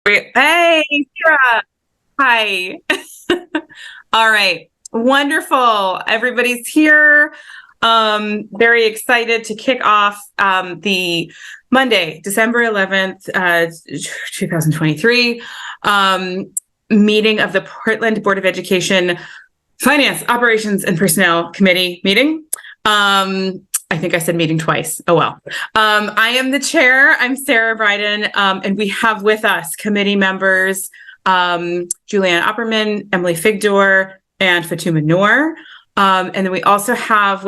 Hey, Sarah. Hi. All right. Wonderful. Everybody's here. Very excited to kick off the Monday, December 11th, 2023 meeting of the Portland Board of Education Finance, Operations, and Personnel Committee meeting. I think I said meeting twice. Oh, well. I am the chair. I'm Sarah Bryden, and we have with us committee members, Julianne Opperman, Emily Figdor, and Fatuma Noor. And then we also have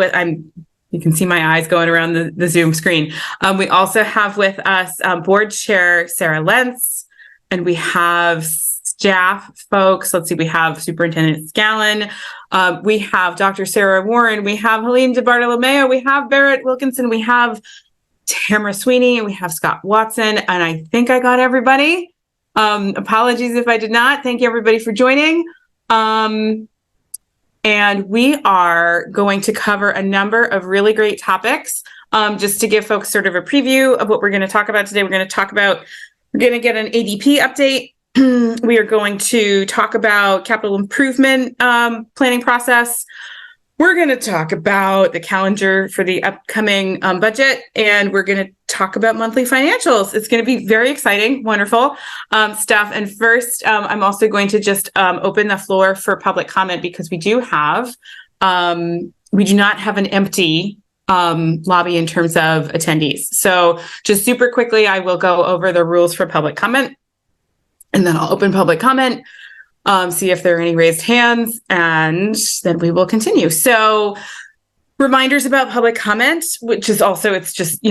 you can see my eyes going around the Zoom screen. We also have with us board chair Sarah Lentz, and we have staff folks. Let's see, we have Superintendent Scallon, we have Dr. Sarah Warren, we have Helene DeBartolomeo, we have Barrett Wilkinson, we have Tamara Sweeney, and we have Scott Watson, and I think I got everybody. Apologies if I did not. Thank you everybody for joining. And we are going to cover a number of really great topics. Just to give folks sort of a preview of what we're going to talk about today, we're going to get an ADP update. We are going to talk about capital improvement planning process. We're going to talk about the calendar for the upcoming budget, and we're going to talk about monthly financials. It's going to be very exciting, wonderful stuff. And first, I'm also going to just open the floor for public comment because we do not have an empty lobby in terms of attendees. So just super quickly, I will go over the rules for public comment. And then I'll open public comment, see if there are any raised hands, and then we will continue. So reminders about public comment, which is also, it's just,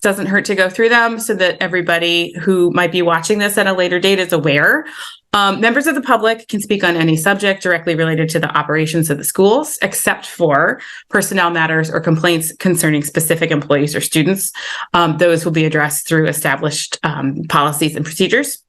doesn't hurt to go through them so that everybody who might be watching this at a later date is aware. Members of the public can speak on any subject directly related to the operations of the schools, except for personnel matters or complaints concerning specific employees or students. Those will be addressed through established policies and procedures.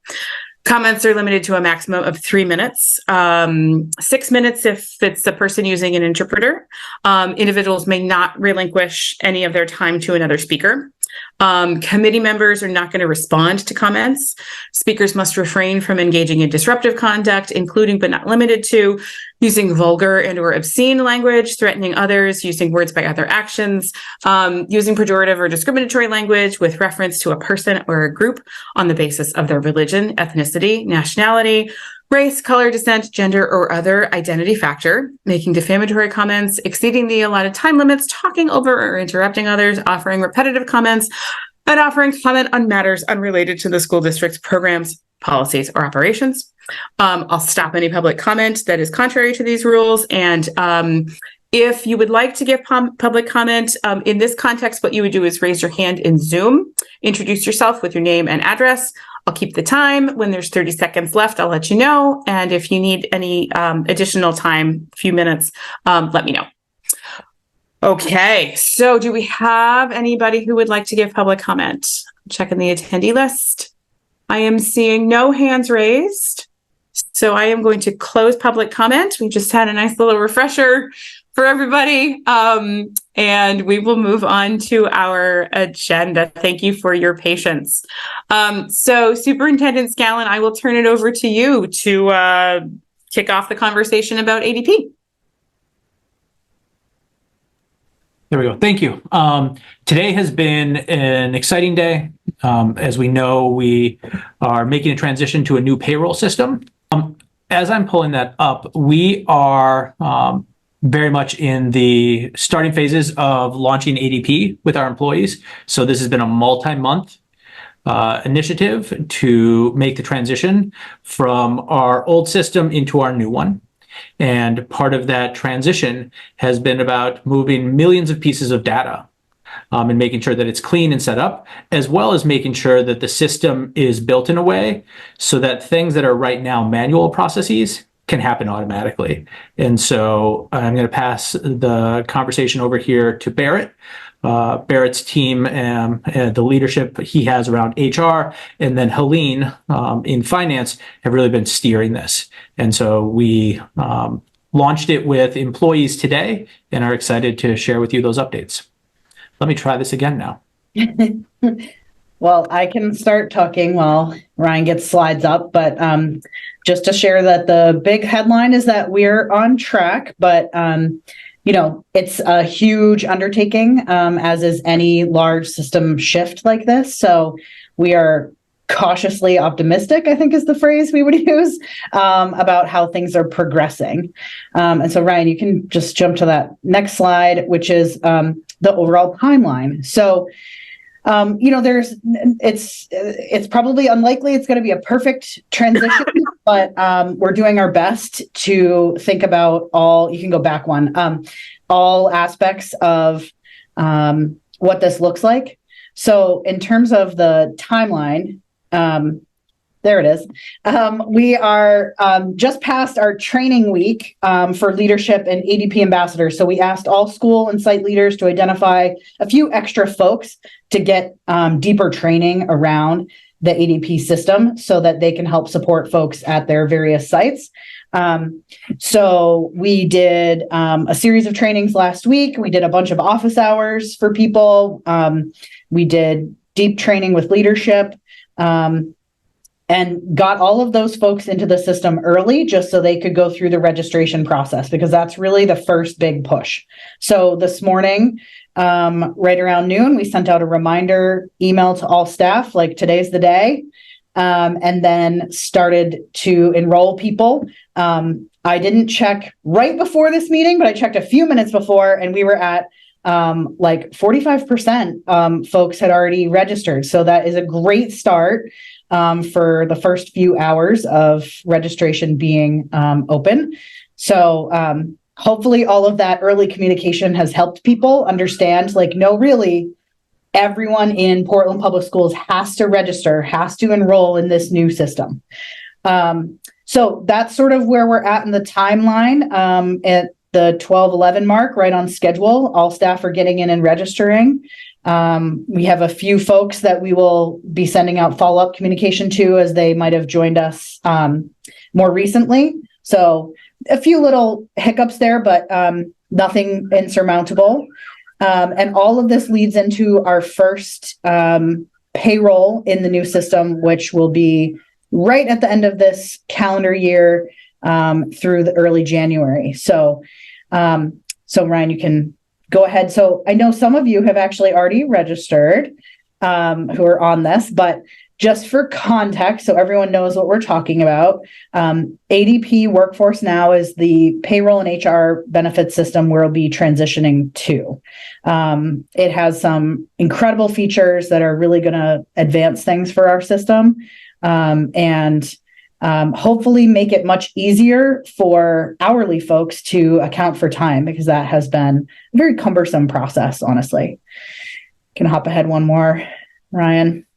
Comments are limited to a maximum of 3 minutes, 6 minutes if it's a person using an interpreter. Individuals may not relinquish any of their time to another speaker. Committee members are not going to respond to comments. Speakers must refrain from engaging in disruptive conduct, including but not limited to using vulgar and or obscene language, threatening others, using words by other actions, using pejorative or discriminatory language with reference to a person or a group on the basis of their religion, ethnicity, nationality, race, color, descent, gender, or other identity factor, making defamatory comments, exceeding the allotted time limits, talking over or interrupting others, offering repetitive comments, and offering comment on matters unrelated to the school district's programs, policies, or operations. I'll stop any public comment that is contrary to these rules. And if you would like to give public comment in this context, what you would do is raise your hand in Zoom, introduce yourself with your name and address. I'll keep the time. When there's 30 seconds left, I'll let you know. And if you need any additional time, a few minutes, let me know. Okay, so do we have anybody who would like to give public comment? Checking the attendee list. I am seeing no hands raised. So I am going to close public comment. We just had a nice little refresher for everybody. And we will move on to our agenda. Thank you for your patience. So Superintendent Scallon, I will turn it over to you to kick off the conversation about ADP. There we go. Thank you. Today has been an exciting day. As we know, we are making a transition to a new payroll system. As I'm pulling that up, we are very much in the starting phases of launching ADP with our employees. So this has been a multi-month initiative to make the transition from our old system into our new one. And part of that transition has been about moving millions of pieces of data and making sure that it's clean and set up, as well as making sure that the system is built in a way so that things that are right now manual processes can happen automatically. And so I'm going to pass the conversation over here to Barrett. Barrett's team and the leadership he has around HR, and then Helene in finance have really been steering this. And so we launched it with employees today and are excited to share with you those updates. Let me try this again now. Well, I can start talking while Ryan gets slides up, but just to share that the big headline is that we're on track, but it's a huge undertaking, as is any large system shift like this. So we are cautiously optimistic, I think is the phrase we would use, about how things are progressing. And so Ryan, you can just jump to that next slide, which is the overall timeline. So it's probably unlikely it's going to be a perfect transition, but we're doing our best to think about you can go back all aspects of what this looks like. So in terms of the timeline, there it is. We are just past our training week for leadership and ADP ambassadors. So we asked all school and site leaders to identify a few extra folks to get deeper training around the ADP system so that they can help support folks at their various sites. So we did a series of trainings last week. We did a bunch of office hours for people. We did deep training with leadership. And got all of those folks into the system early just so they could go through the registration process, because that's really the first big push. So this morning, right around noon, we sent out a reminder email to all staff, like today's the day, and then started to enroll people. I didn't check right before this meeting, but I checked a few minutes before, and we were at like 45% folks had already registered. So that is a great start for the first few hours of registration being open. So hopefully all of that early communication has helped people understand, like, no, really, everyone in Portland Public Schools has to register, has to enroll in this new system. So that's sort of where we're at in the timeline. At the 12:11 mark, right on schedule, all staff are getting in and registering. We have a few folks that we will be sending out follow-up communication to, as they might have joined us more recently. So a few little hiccups there, but nothing insurmountable. And all of this leads into our first payroll in the new system, which will be right at the end of this calendar year through the early January. So Ryan, you can go ahead. So I know some of you have actually already registered who are on this, but just for context, so everyone knows what we're talking about, ADP Workforce Now is the payroll and HR benefits system we'll be transitioning to. It has some incredible features that are really going to advance things for our system, and hopefully make it much easier for hourly folks to account for time, because that has been a very cumbersome process, honestly. Can hop ahead one more, Ryan.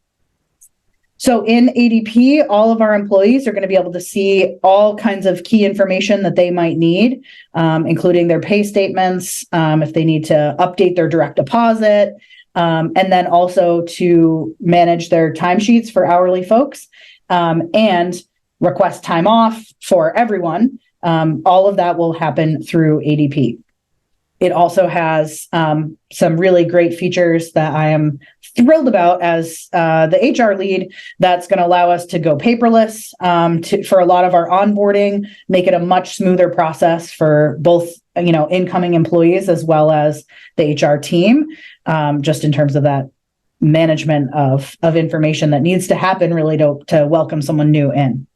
So in ADP, all of our employees are going to be able to see all kinds of key information that they might need, including their pay statements, if they need to update their direct deposit, and then also to manage their timesheets for hourly folks, and request time off for everyone. All of that will happen through ADP. It also has some really great features that I am thrilled about as the HR lead. That's going to allow us to go paperless for a lot of our onboarding, make it a much smoother process for both incoming employees as well as the HR team, just in terms of that management of information that needs to happen really to welcome someone new in.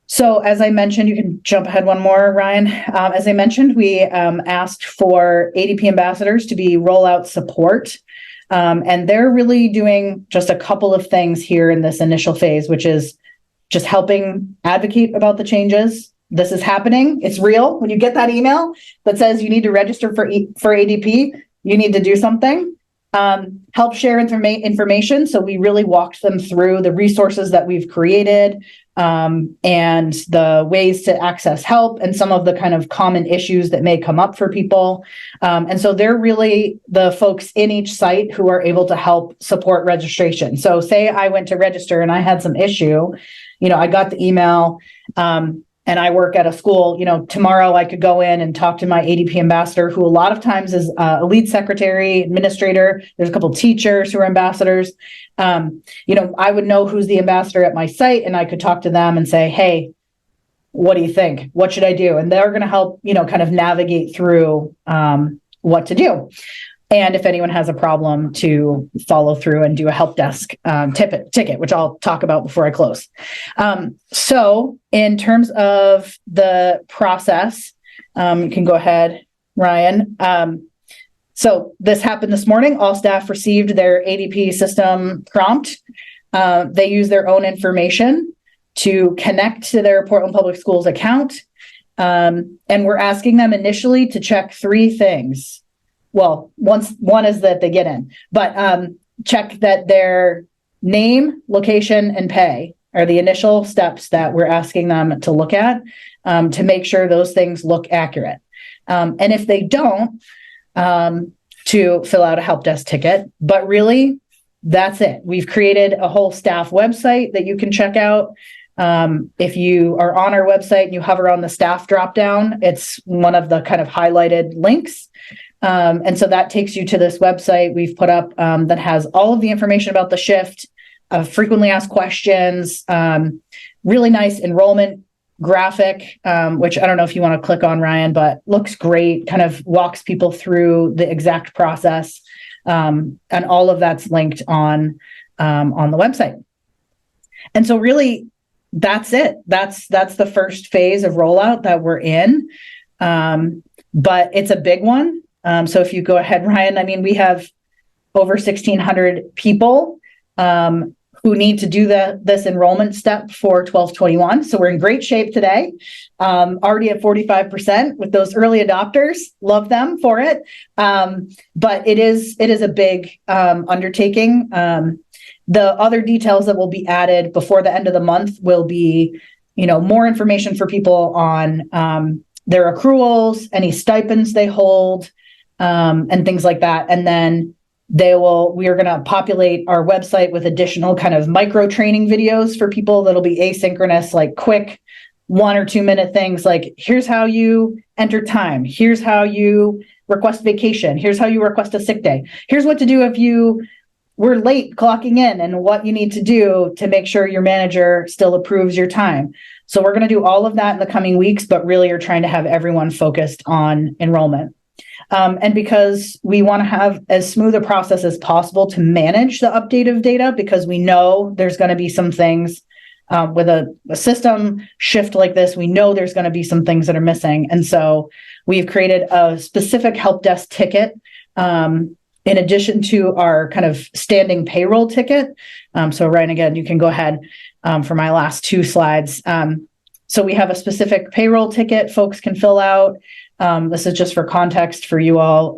So as I mentioned, you can jump ahead one more, Ryan. As I mentioned, we asked for ADP ambassadors to be rollout support. And they're really doing just a couple of things here in this initial phase, which is just helping advocate about the changes. This is happening. It's real. When you get that email that says you need to register for ADP, you need to do something. Help share information. So we really walked them through the resources that we've created, and the ways to access help and some of the kind of common issues that may come up for people. And so they're really the folks in each site who are able to help support registration. So say I went to register and I had some issue, I got the email. and I work at a school, tomorrow I could go in and talk to my ADP ambassador, who a lot of times is a lead secretary, administrator. There's a couple of teachers who are ambassadors. I would know who's the ambassador at my site, and I could talk to them and say, hey, what do you think? What should I do? And they're going to help, kind of navigate through what to do. And if anyone has a problem, to follow through and do a help desk ticket, which I'll talk about before I close. So in terms of the process, you can go ahead, Ryan. So this happened this morning. All staff received their ADP system prompt. They use their own information to connect to their Portland Public Schools account. And we're asking them initially to check 3 things. Well, one is that they get in, but check that their name, location, and pay are the initial steps that we're asking them to look at to make sure those things look accurate. And if they don't, to fill out a help desk ticket. But really, that's it. We've created a whole staff website that you can check out. If you are on our website and you hover on the staff dropdown, it's one of the kind of highlighted links. And so that takes you to this website we've put up that has all of the information about the shift, frequently asked questions, really nice enrollment graphic, which I don't know if you want to click on, Ryan, but looks great, kind of walks people through the exact process. And all of that's linked on the website. And so really, that's it. That's the first phase of rollout that we're in. But it's a big one. So if you go ahead, Ryan, I mean, we have over 1,600 people who need to do this enrollment step for 1221. So we're in great shape today, already at 45% with those early adopters. Love them for it. But it is a big undertaking. The other details that will be added before the end of the month will be, more information for people on their accruals, any stipends they hold, and things like that. And then we are going to populate our website with additional kind of micro training videos for people that'll be asynchronous, like quick 1 or 2 minute things like, here's how you enter time. Here's how you request vacation. Here's how you request a sick day. Here's what to do if you were late clocking in and what you need to do to make sure your manager still approves your time. So we're going to do all of that in the coming weeks, but really are trying to have everyone focused on enrollment. And because we want to have as smooth a process as possible to manage the update of data, because we know there's going to be some things with a system shift like this, we know there's going to be some things that are missing. And so we've created a specific help desk ticket in addition to our kind of standing payroll ticket. So Ryan, again, you can go ahead for my last 2 slides. So we have a specific payroll ticket folks can fill out. This is just for context for you all,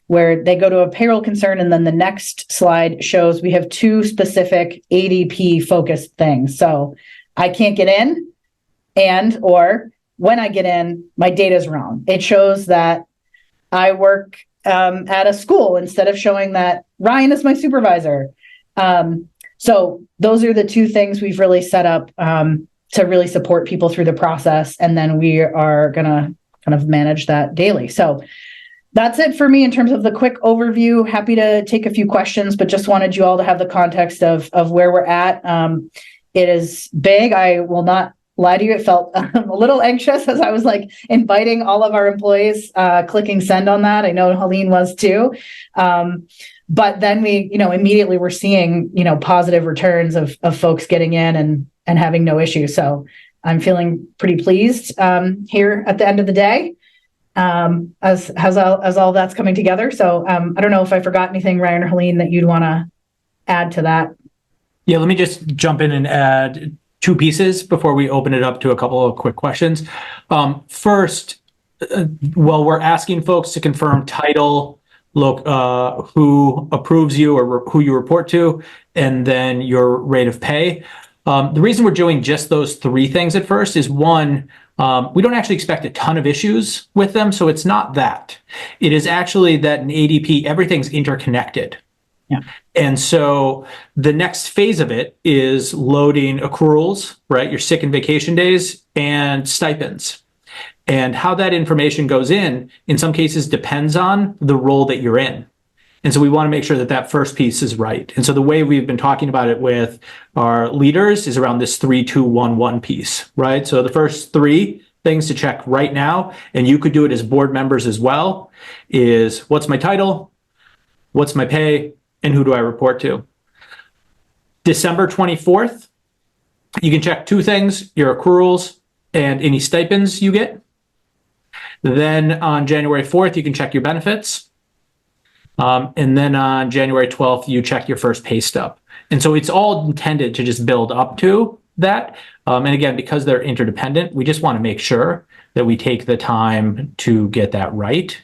where they go to a payroll concern, and then the next slide shows we have 2 specific ADP focused things. So I can't get in, or when I get in, my data is wrong. It shows that I work at a school instead of showing that Ryan is my supervisor. So those are the 2 things we've really set up to really support people through the process. And then we are going to kind of manage that daily. So that's it for me in terms of the quick overview. Happy to take a few questions, but just wanted you all to have the context of where we're at. It is big. I will not lie to you. It felt a little anxious as I was like inviting all of our employees, clicking send on that. I know Helene was too. But then we, immediately we're seeing, positive returns of folks getting in and having no issue. So I'm feeling pretty pleased here at the end of the day as all that's coming together. So I don't know if I forgot anything, Ryan or Helene, that you'd want to add to that. Yeah, let me just jump in and add 2 pieces before we open it up to a couple of quick questions. First, while we're asking folks to confirm title, who approves you or who you report to, and then your rate of pay. The reason we're doing just those 3 things at first is 1, we don't actually expect a ton of issues with them. So it's not that. It is actually that in ADP, everything's interconnected. Yeah. And so the next phase of it is loading accruals, right? Your sick and vacation days and stipends. And how that information goes in some cases, depends on the role that you're in. And so we want to make sure that that first piece is right. And so the way we've been talking about it with our leaders is around this 3-2-1-1 piece, right? So the first 3 things to check right now, and you could do it as board members as well, is what's my title, what's my pay, and who do I report to? December 24th, you can check 2 things, your accruals and any stipends you get. Then on January 4th, you can check your benefits. And then on January 12th, you check your first pay stub. And so it's all intended to just build up to that. And again, because they're interdependent, we just want to make sure that we take the time to get that right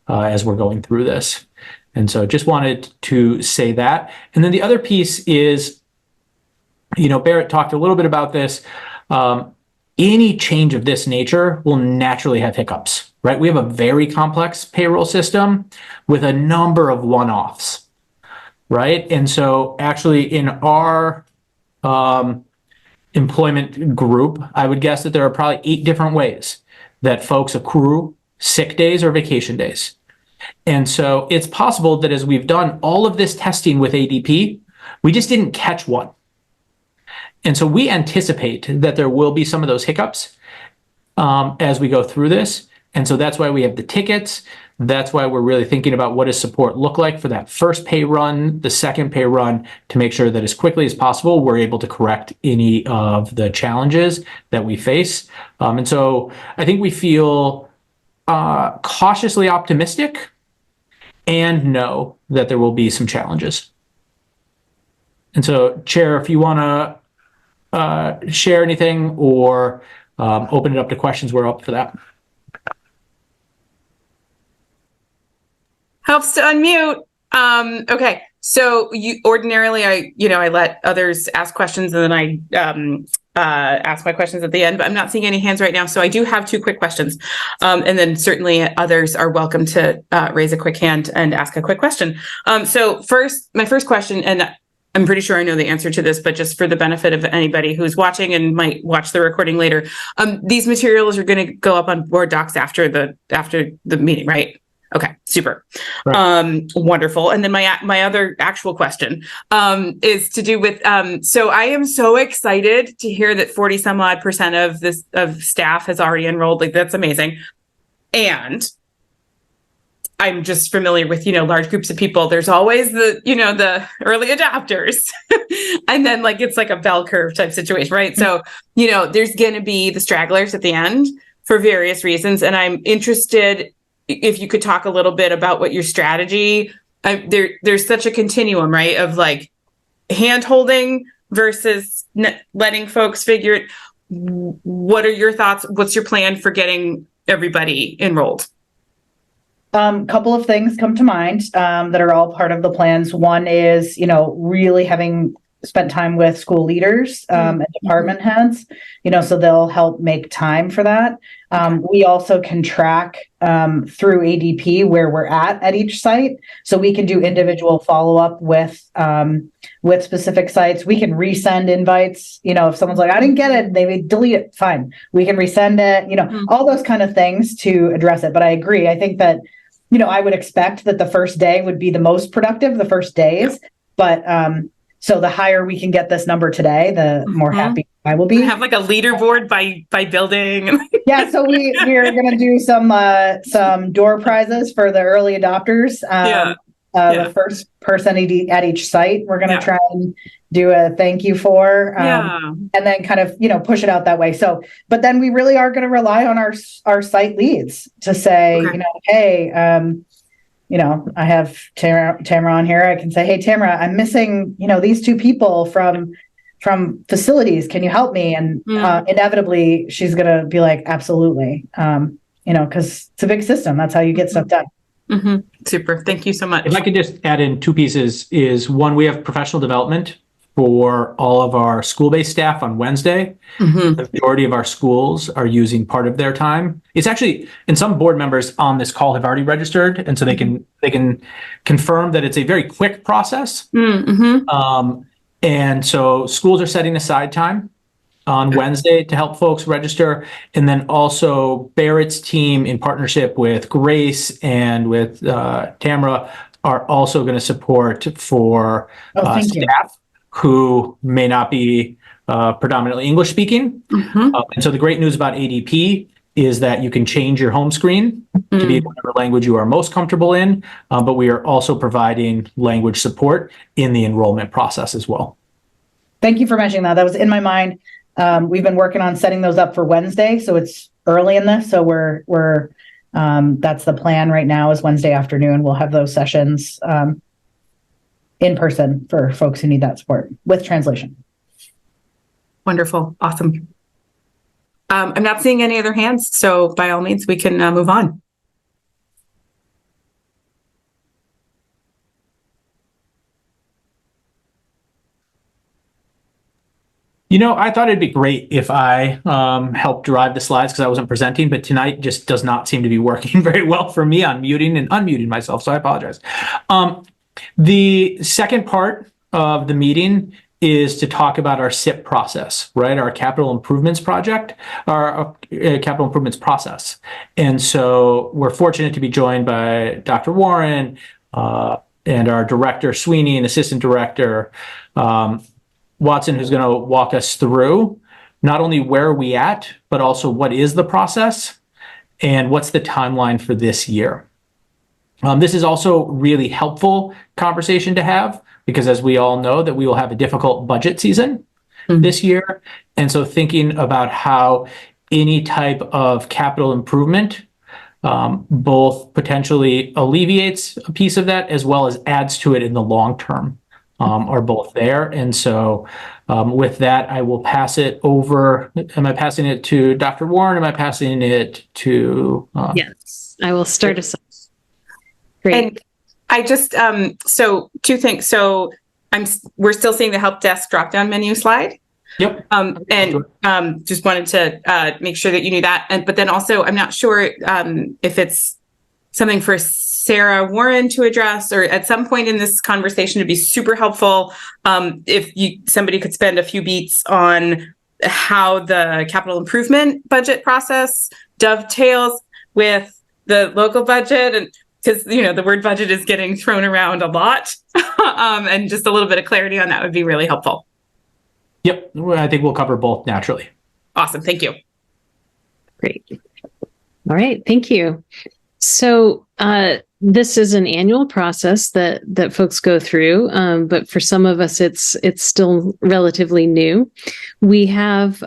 as we're going through this. And so just wanted to say that. And then the other piece is, Barrett talked a little bit about this. Any change of this nature will naturally have hiccups, right? We have a very complex payroll system with a number of one-offs, right? And so actually in our employment group, I would guess that there are probably 8 different ways that folks accrue sick days or vacation days. And so it's possible that as we've done all of this testing with ADP, we just didn't catch one. And so we anticipate that there will be some of those hiccups as we go through this. And so that's why we have the tickets. That's why we're really thinking about what does support look like for that first pay run, the second pay run, to make sure that as quickly as possible, we're able to correct any of the challenges that we face. And so I think we feel cautiously optimistic and know that there will be some challenges. And so, Chair, if you want to share anything or open it up to questions, we're up for that. Helps to unmute. Okay. So ordinarily I let others ask questions and then I ask my questions at the end, but I'm not seeing any hands right now. So I do have 2 quick questions. And then certainly others are welcome to raise a quick hand and ask a quick question. So my first question, and I'm pretty sure I know the answer to this, but just for the benefit of anybody who's watching and might watch the recording later, these materials are going to go up on board docs after the meeting, right? Okay, super. Right. Wonderful. And then my other actual question is to do with so I am so excited to hear that 40 some odd % of staff has already enrolled. Like, that's amazing. And I'm just familiar with, large groups of people. There's always the early adopters. And then it's like a bell curve type situation, right? So, there's going to be the stragglers at the end for various reasons. And I'm interested if you could talk a little bit about what your strategy, there's such a continuum, right? Of hand holding versus letting folks figure it. What are your thoughts? What's your plan for getting everybody enrolled? Couple of things come to mind that are all part of the plans. One is, really having spent time with school leaders and department heads, so they'll help make time for that. We also can track through ADP where we're at each site, so we can do individual follow-up with specific sites. We can resend invites. If someone's like, I didn't get it, they would delete it. Fine, we can resend it. All those kind of things to address it. But I agree. I think that I would expect that the first day would be the most productive, the first days. But so the higher we can get this number today, the more happy I will be. Have a leaderboard by building. Yeah, so we're going to do some door prizes for the early adopters. The first person at each site, we're going to try and do a thank you for, and then kind of, push it out that way. So, but then we really are going to rely on our site leads to say, hey, I have Tamara on here. I can say, hey, Tamara, I'm missing, these 2 people from facilities. Can you help me? And inevitably she's going to be like, absolutely. Because it's a big system. That's how you get stuff done. Super. Thank you so much. If I could just add in 2 pieces is one, we have professional development for all of our school-based staff on Wednesday. Mhm. The majority of our schools are using part of their time. It's actually, and some board members on this call have already registered, and so they can confirm that it's a very quick process. Mhm. And so schools are setting aside time on Wednesday to help folks register. And then also Barrett's team in partnership with Grace and with Tamara are also going to support for Oh, thank you. staff who may not be predominantly English speaking. Mhm. And so the great news about ADP is that you can change your home screen to be whatever language you are most comfortable in, but we are also providing language support in the enrollment process as well. Thank you for mentioning that. That was in my mind. We've been working on setting those up for Wednesday, so it's early in this. So we're that's the plan right now is Wednesday afternoon. We'll have those sessions in person for folks who need that support with translation. Wonderful. Awesome. I'm not seeing any other hands, so by all means, we can move on. You know, I thought it'd be great if I helped drive the slides because I wasn't presenting, but tonight just does not seem to be working very well for me on muting and unmuting myself, so I apologize. The second part of the meeting is to talk about our SIP process, right? Our capital improvements project, our capital improvements process. And so we're fortunate to be joined by Dr. Warren and our director, Sweeney, and assistant director, Watson, who's going to walk us through not only where are we at, but also what is the process and what's the timeline for this year. This is also really helpful conversation to have because as we all know that we will have a difficult budget season this year. And so thinking about how any type of capital improvement both potentially alleviates a piece of that as well as adds to it in the long term are both there. And so with that, I will pass it over. Am I passing it to Dr. Warren? Am I passing it to? Yes, I will start us off. Great. And I just, so two things. So we're still seeing the help desk drop-down menu slide. Yep. And just wanted to make sure that you knew that. But then also, I'm not sure if it's something for Sarah Warren to address, or at some point in this conversation, it'd be super helpful if somebody could spend a few beats on how the capital improvement budget process dovetails with the local budget, and because the word budget is getting thrown around a lot, and just a little bit of clarity on that would be really helpful. Yep, I think we'll cover both naturally. Awesome, thank you. Great. All right, thank you. So this is an annual process that folks go through, but for some of us, it's still relatively new. We have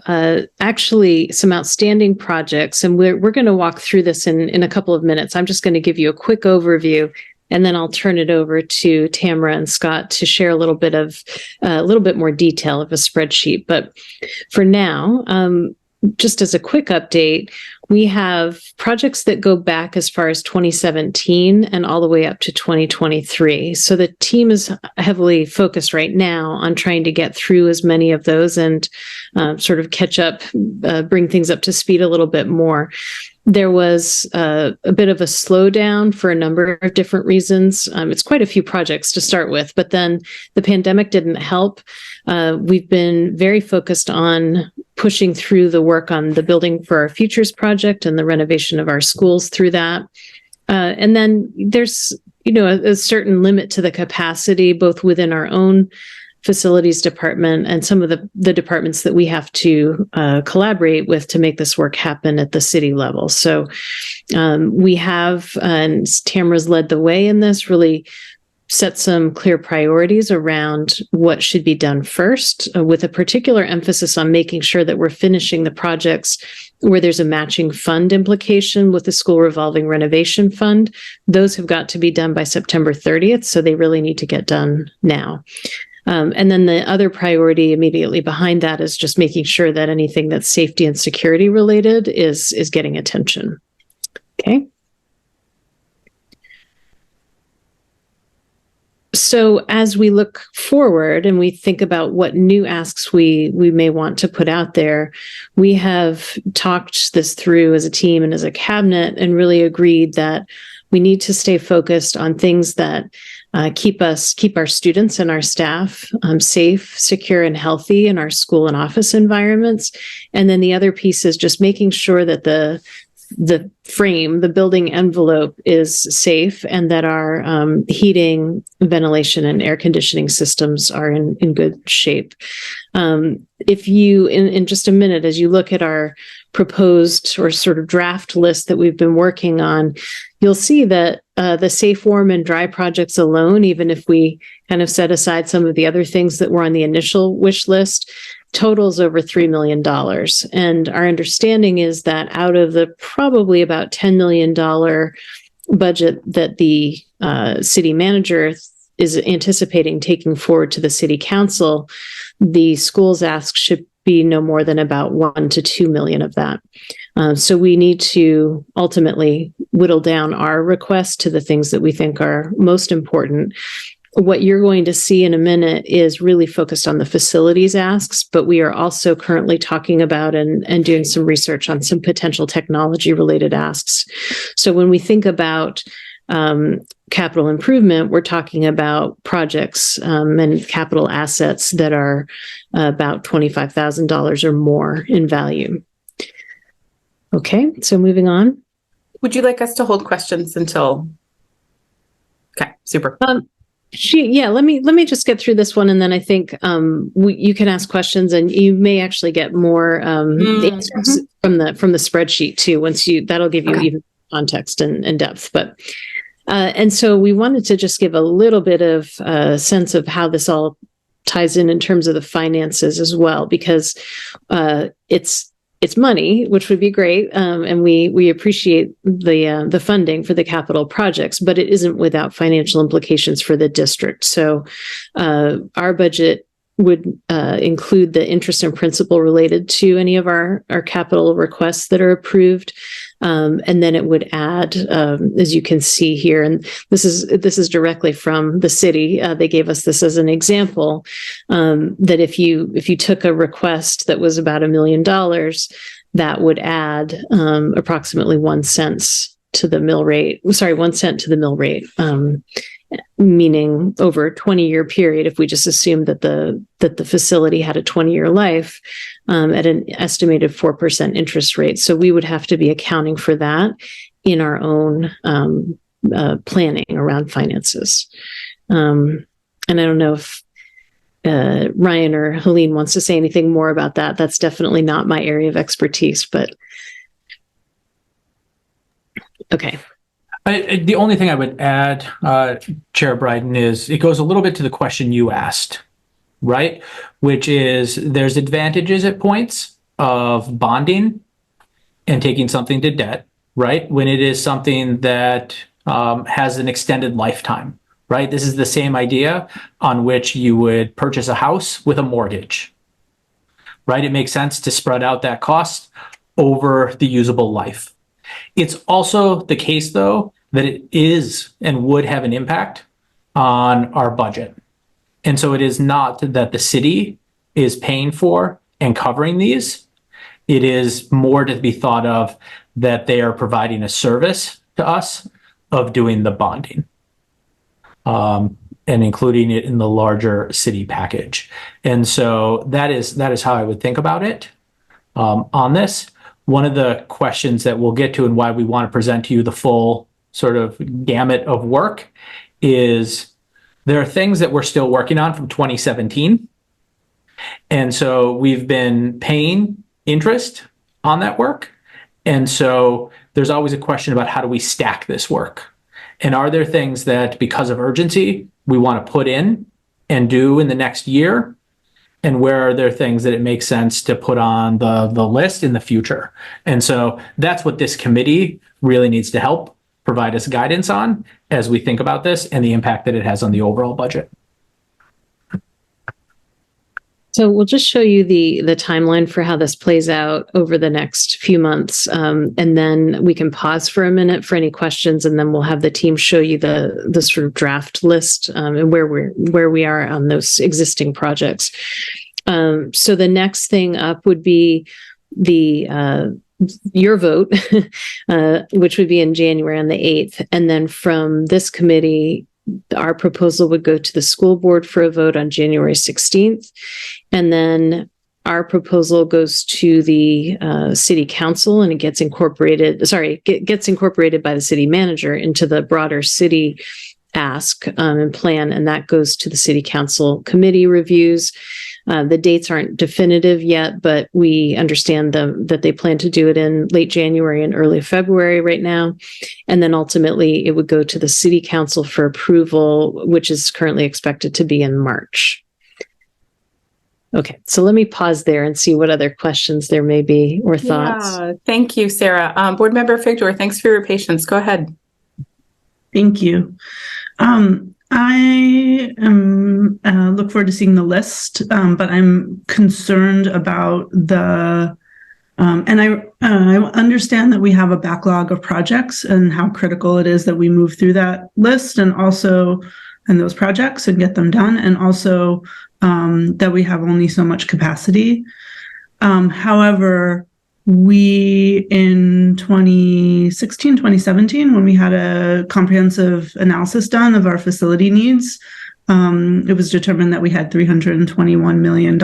actually some outstanding projects, and we're going to walk through this in a couple of minutes. I'm just going to give you a quick overview, and then I'll turn it over to Tamara and Scott to share a little bit more detail of a spreadsheet. But for now, just as a quick update, we have projects that go back as far as 2017 and all the way up to 2023. So the team is heavily focused right now on trying to get through as many of those and sort of catch up, bring things up to speed a little bit more. There was a bit of a slowdown for a number of different reasons. It's quite a few projects to start with, but then the pandemic didn't help. We've been very focused on pushing through the work on the Building for Our Futures project and the renovation of our schools through that. And then there's, a certain limit to the capacity, both within our own facilities department and some of the departments that we have to collaborate with to make this work happen at the city level. So we have, and Tamara's led the way in this, really set some clear priorities around what should be done first, with a particular emphasis on making sure that we're finishing the projects where there's a matching fund implication with the school revolving renovation fund. Those have got to be done by September 30th, so they really need to get done now. And then the other priority immediately behind that is just making sure that anything that's safety and security related is getting attention. Okay. So So as we look forward and we think about what new asks we may want to put out there, we have talked this through as a team and as a cabinet and really agreed that we need to stay focused on things that keep our students and our staff safe, secure, and healthy in our school and office environments. And then the other piece is just making sure that the frame, the building envelope is safe and that our heating, ventilation, and air conditioning systems are in good shape. If you, in just a minute, as you look at our proposed or sort of draft list that we've been working on, you'll see that the safe, warm, and dry projects alone, even if we kind of set aside some of the other things that were on the initial wish list, totals over $3 million. And our understanding is that out of the probably about $10 million budget that the city manager is anticipating taking forward to the city council, the schools ask should be no more than about 1 to 2 million of that. So we need to ultimately whittle down our request to the things that we think are most important. What you're going to see in a minute is really focused on the facilities asks, but we are also currently talking about and doing some research on some potential technology related asks. So when we think about capital improvement, we're talking about projects and capital assets that are about $25,000 or more in value. Okay, so moving on. Would you like us to hold questions until? Okay, super. Let me just get through this one, and then I think you can ask questions, and you may actually get more answers from the spreadsheet too. That'll give you even context and depth. But and so we wanted to just give a little bit of sense of how this all ties in terms of the finances as well, because it's money, which would be great, and we appreciate the funding for the capital projects, but it isn't without financial implications for the district. So our budget would include the interest and principal related to any of our capital requests that are approved. And then it would add, as you can see here, and this is directly from the city. They gave us this as an example, that if you took a request that was about $1 million, that would add approximately 1 cent to the mill rate. Sorry, 1 cent to the mill rate. Meaning over a 20-year period, if we just assumed that the facility had a 20-year life at an estimated 4% interest rate. So we would have to be accounting for that in our own planning around finances. And I don't know if Ryan or Helene wants to say anything more about that. That's definitely not my area of expertise, but okay. The only thing I would add, Chair Bryden, is it goes a little bit to the question you asked, right? Which is there's advantages at points of bonding and taking something to debt, right? When it is something that has an extended lifetime, right? This is the same idea on which you would purchase a house with a mortgage, right? It makes sense to spread out that cost over the usable life. It's also the case, though, that it is and would have an impact on our budget. And so it is not that the city is paying for and covering these. It is more to be thought of that they are providing a service to us of doing the bonding and including it in the larger city package. And so that is how I would think about it on this. One of the questions that we'll get to and why we want to present to you the full sort of gamut of work is there are things that we're still working on from 2017. And so we've been paying interest on that work. And so there's always a question about how do we stack this work? And are there things that because of urgency, we want to put in and do in the next year? And where are there things that it makes sense to put on the list in the future? And so that's what this committee really needs to help provide us guidance on as we think about this and the impact that it has on the overall budget. So we'll just show you the timeline for how this plays out over the next few months, and then we can pause for a minute for any questions, and then we'll have the team show you the sort of draft list and where we are on those existing projects. So the next thing up would be your vote, which would be in January on the 8th, and then from this committee, our proposal would go to the school board for a vote on January 16th. And then our proposal goes to the city council and it gets incorporated by the city manager into the broader city ask and plan. And that goes to the city council committee reviews. The dates aren't definitive yet, but we understand that they plan to do it in late January and early February right now. And then ultimately it would go to the city council for approval, which is currently expected to be in March. Okay, so let me pause there and see what other questions there may be or thoughts. Yeah, thank you, Sarah. Board Member Figdor, thanks for your patience. Go ahead. Thank you. I look forward to seeing the list, but I'm concerned about and I understand that we have a backlog of projects and how critical it is that we move through that list and those projects and get them done, and also that we have only so much capacity. However, we in 2016, 2017, when we had a comprehensive analysis done of our facility needs, it was determined that we had $321 million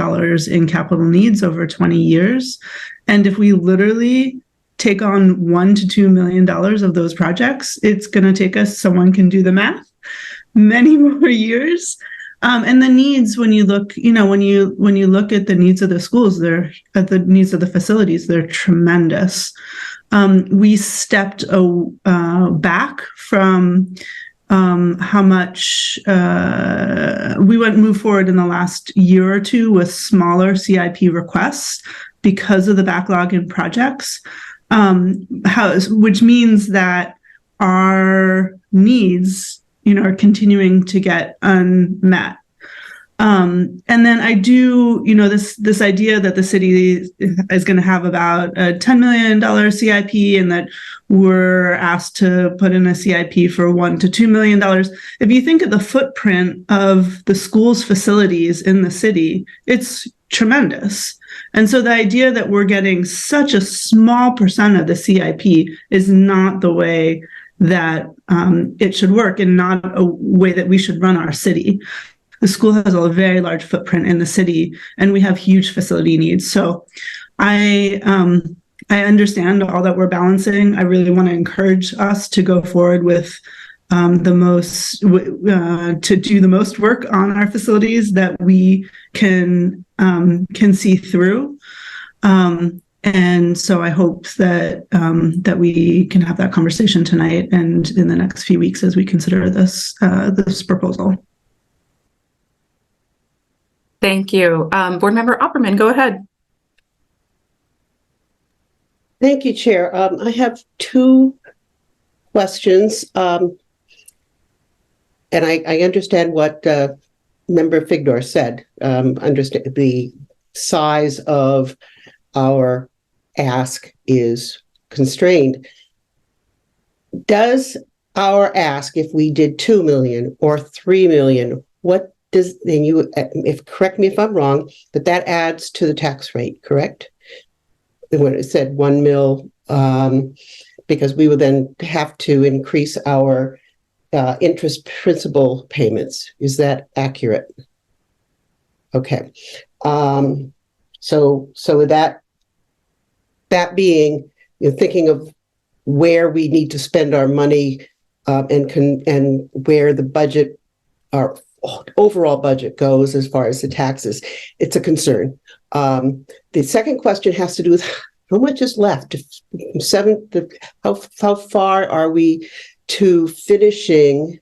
in capital needs over 20 years. And if we literally take on $1 to $2 million of those projects, it's going to take us, someone can do the math, many more years. And the needs, when you look, when you look at the needs of the schools, the needs of the facilities, they're tremendous. We stepped back from how much we moved forward in the last year or two with smaller CIP requests because of the backlog in projects, which means that our needs are continuing to get unmet. And then I do, this idea that the city is going to have about a $10 million CIP and that we're asked to put in a CIP for $1 to $2 million. If you think of the footprint of the school's facilities in the city, it's tremendous. And so the idea that we're getting such a small percent of the CIP is not the way that it should work and not a way that we should run our city. The school has a very large footprint in the city and we have huge facility needs. So I understand all that we're balancing. I really want to encourage us to go forward with to do the most work on our facilities that we can see through. And so I hope that that we can have that conversation tonight and in the next few weeks as we consider this proposal. Thank you. Board Member Opperman, go ahead. Thank you, Chair. I have two questions. And I understand what Member Figdor said. Understand the size of our ask is constrained. Does our ask, if we did 2 million or 3 million, what does, then correct me if I'm wrong, but that adds to the tax rate, correct? When it said 1 mil, because we would then have to increase our interest principal payments. Is that accurate? Okay. So with that being, thinking of where we need to spend our money and where the budget, our overall budget goes as far as the taxes, it's a concern. The second question has to do with how much is left. How far are we to finishing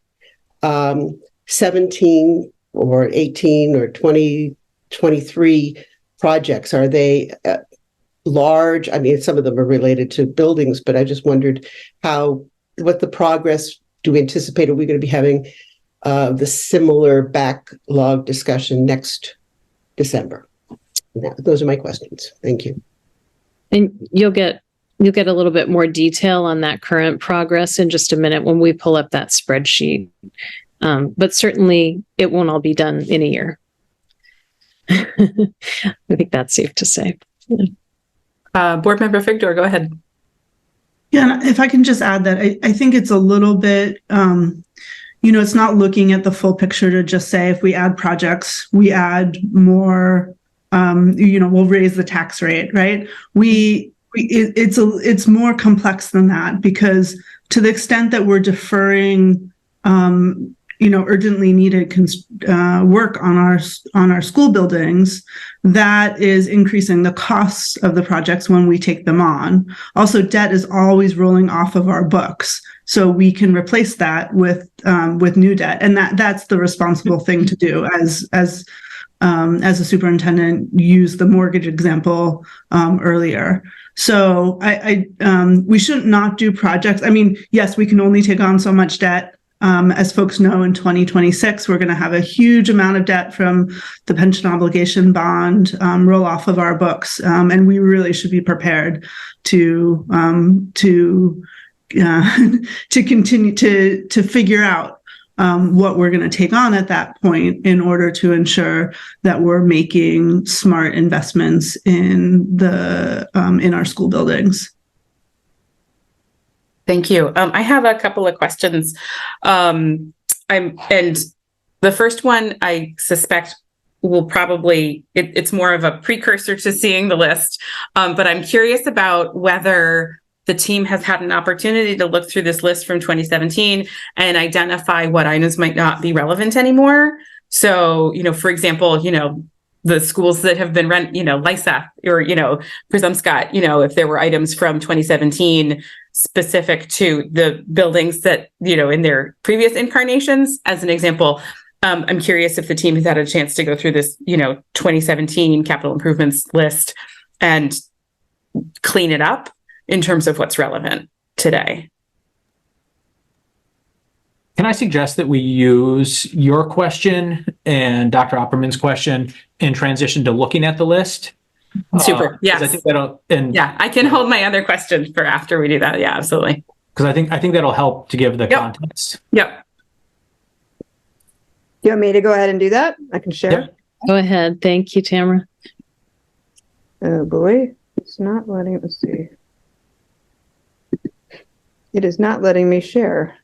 17 or 18 or 20, 23 projects? Are they large? I mean, some of them are related to buildings, but I just wondered what the progress do we anticipate? Are we going to be having the similar backlog discussion next December? Those are my questions. Thank you. And you'll get a little bit more detail on that current progress in just a minute when we pull up that spreadsheet. But certainly it won't all be done in a year. I think that's safe to say. Board Member Figdor, go ahead. Yeah, and if I can just add that I think it's a little bit, it's not looking at the full picture to just say if we add projects, we add more, we'll raise the tax rate, right? It's more complex than that, because to the extent that we're deferring, urgently needed work on our school buildings, that is increasing the costs of the projects when we take them on. Also, debt is always rolling off of our books, so we can replace that with new debt, and that's the responsible thing to do. As a superintendent, used the mortgage example earlier. So we should not do projects. I mean, yes, we can only take on so much debt. As folks know, in 2026, we're going to have a huge amount of debt from the pension obligation bond roll off of our books, and we really should be prepared to continue to figure out what we're going to take on at that point in order to ensure that we're making smart investments in our school buildings. Thank you. I have a couple of questions. And the first one, I suspect will probably, it's more of a precursor to seeing the list. But I'm curious about whether the team has had an opportunity to look through this list from 2017 and identify what items might not be relevant anymore. So, for example, the schools that have been LISA or, Presumpscott, if there were items from 2017 specific to the buildings that, in their previous incarnations, as an example, I'm curious if the team has had a chance to go through this, 2017 capital improvements list and clean it up in terms of what's relevant today. Can I suggest that we use your question and Dr. Opperman's question in transition to looking at the list? Super. Yes. I think that'll, and yeah, I can hold my other question for after we do that. Yeah, absolutely. Because I think that'll help to give the context. Yep. You want me to go ahead and do that? I can share. Yep. Go ahead. Thank you, Tamara. Oh boy, it's not letting, let's see. It is not letting me share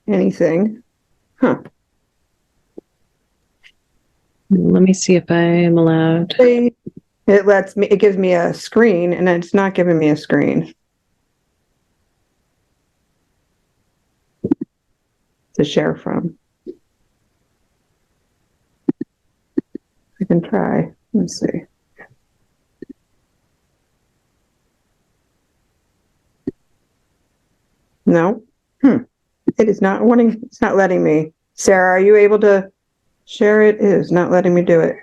anything. Huh. Let me see if I am allowed. It gives me a screen, and it's not giving me a screen to share from. I can try. Let's see. No. It is not wanting, it's not letting me. Sarah, are you able to share it? It is not letting me do it.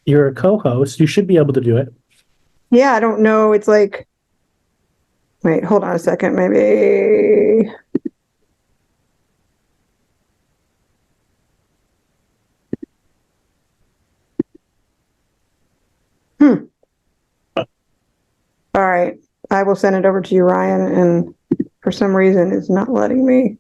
You're a co-host. You should be able to do it. Yeah, I don't know. It's like, wait, hold on a second, maybe. All right, I will send it over to you, Ryan, and for some reason it's not letting me.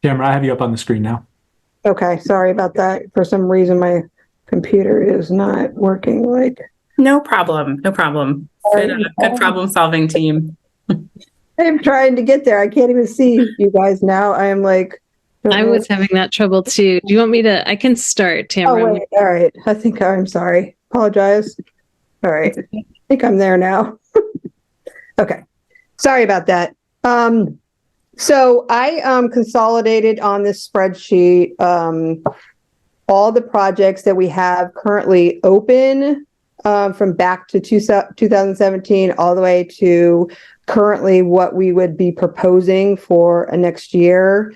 Tamara, I have you up on the screen now. Okay, sorry about that. For some reason, my computer is not working like. No problem. No problem. Good problem solving team. I'm trying to get there. I can't even see you guys now. I am like I was having that trouble too. Do you want me to? I can start, Oh, Tamara. wait. All right. I think I'm sorry. Apologize. All right. I think I'm there now. Okay. Sorry about that. So I consolidated on this spreadsheet all the projects that we have currently open from back to 2017 all the way to currently what we would be proposing for a next year,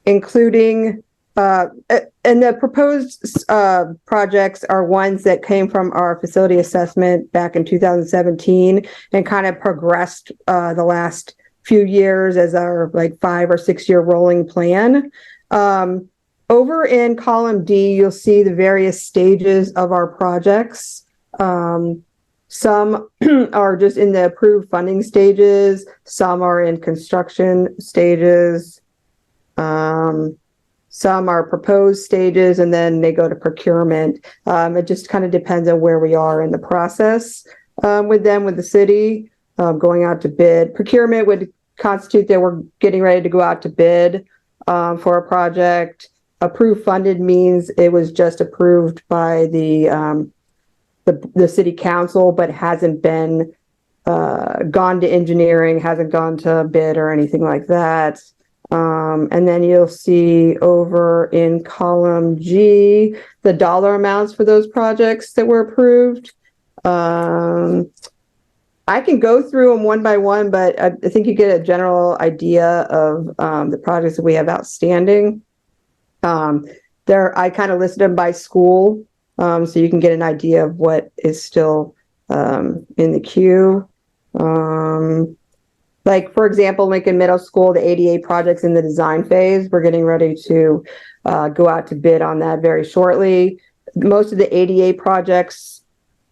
including and the proposed projects are ones that came from our facility assessment back in 2017 and kind of progressed the last few years as our like 5 or 6 year rolling plan. Over in column D, you'll see the various stages of our projects. Some are just in the approved funding stages. Some are in construction stages. Some are proposed stages, and then they go to procurement. It just kind of depends on where we are in the process with the city, going out to bid. Procurement would constitute that we're getting ready to go out to bid for a project. Approved funded means it was just approved by the city council, but hasn't been gone to engineering, hasn't gone to bid or anything like that. And then you'll see over in column G, the dollar amounts for those projects that were approved. I can go through them one by one, but I think you get a general idea of the projects that we have outstanding. I kind of listed them by school, so you can get an idea of what is still in the queue. Like, for example, Lincoln Middle School, the ADA project's in the design phase. We're getting ready to go out to bid on that very shortly. Most of the ADA projects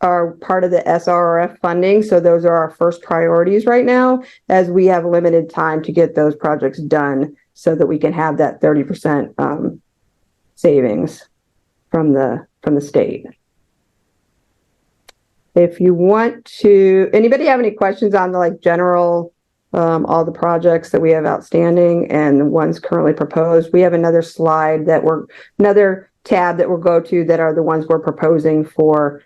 are part of the SRF funding, so those are our first priorities right now, as we have limited time to get those projects done so that we can have that 30% savings from the state. If you want to, anybody have any questions on the like general all the projects that we have outstanding and the ones currently proposed? We have another slide another tab that we'll go to that are the ones we're proposing for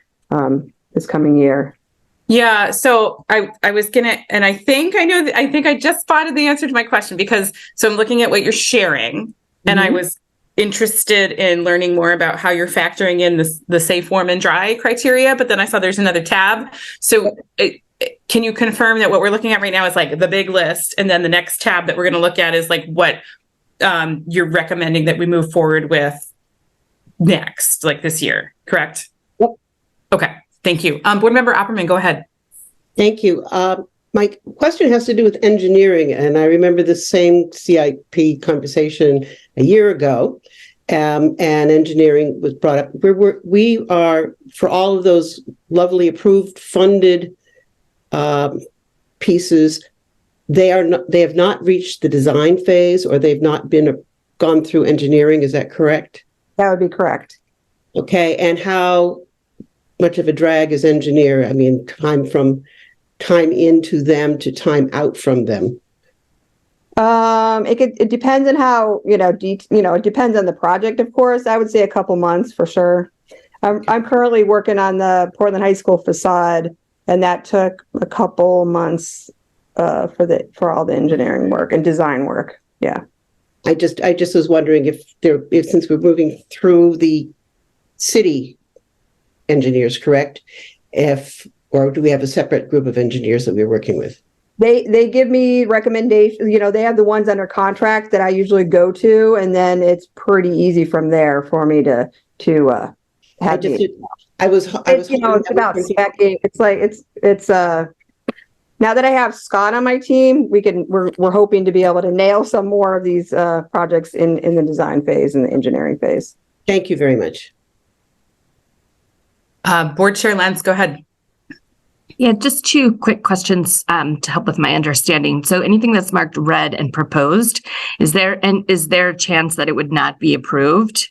this coming year. Yeah, so I was gonna, and I think I just spotted the answer to my question, because so I'm looking at what you're sharing, and I was interested in learning more about how you're factoring in the safe, warm, and dry criteria, but then I saw there's another tab. So can you confirm that what we're looking at right now is like the big list, and then the next tab that we're going to look at is like what you're recommending that we move forward with next, like this year, correct? Yep. Okay, thank you. Board Member Opperman, go ahead. Thank you. My question has to do with engineering, and I remember the same CIP conversation a year ago, and engineering was brought up. We are, for all of those lovely approved funded pieces, they have not reached the design phase, or they've not gone through engineering. Is that correct? That would be correct. Okay, and how much of a drag is engineer? I mean, time into them to time out from them. It depends on how, it depends on the project, of course. I would say a couple months for sure. I'm currently working on the Portland High School facade, and that took a couple months for all the engineering work and design work. Yeah. I just was wondering if since we're moving through the city engineers, correct? Or do we have a separate group of engineers that we're working with? They give me recommendations. They have the ones under contract that I usually go to, and then it's pretty easy from there for me to have. It's about specking. It's like it's now that I have Scott on my team, we're hoping to be able to nail some more of these projects in the design phase and the engineering phase. Thank you very much. Board Chair Lentz, go ahead. Yeah, just 2 quick questions to help with my understanding. So anything that's marked red and proposed, is there a chance that it would not be approved?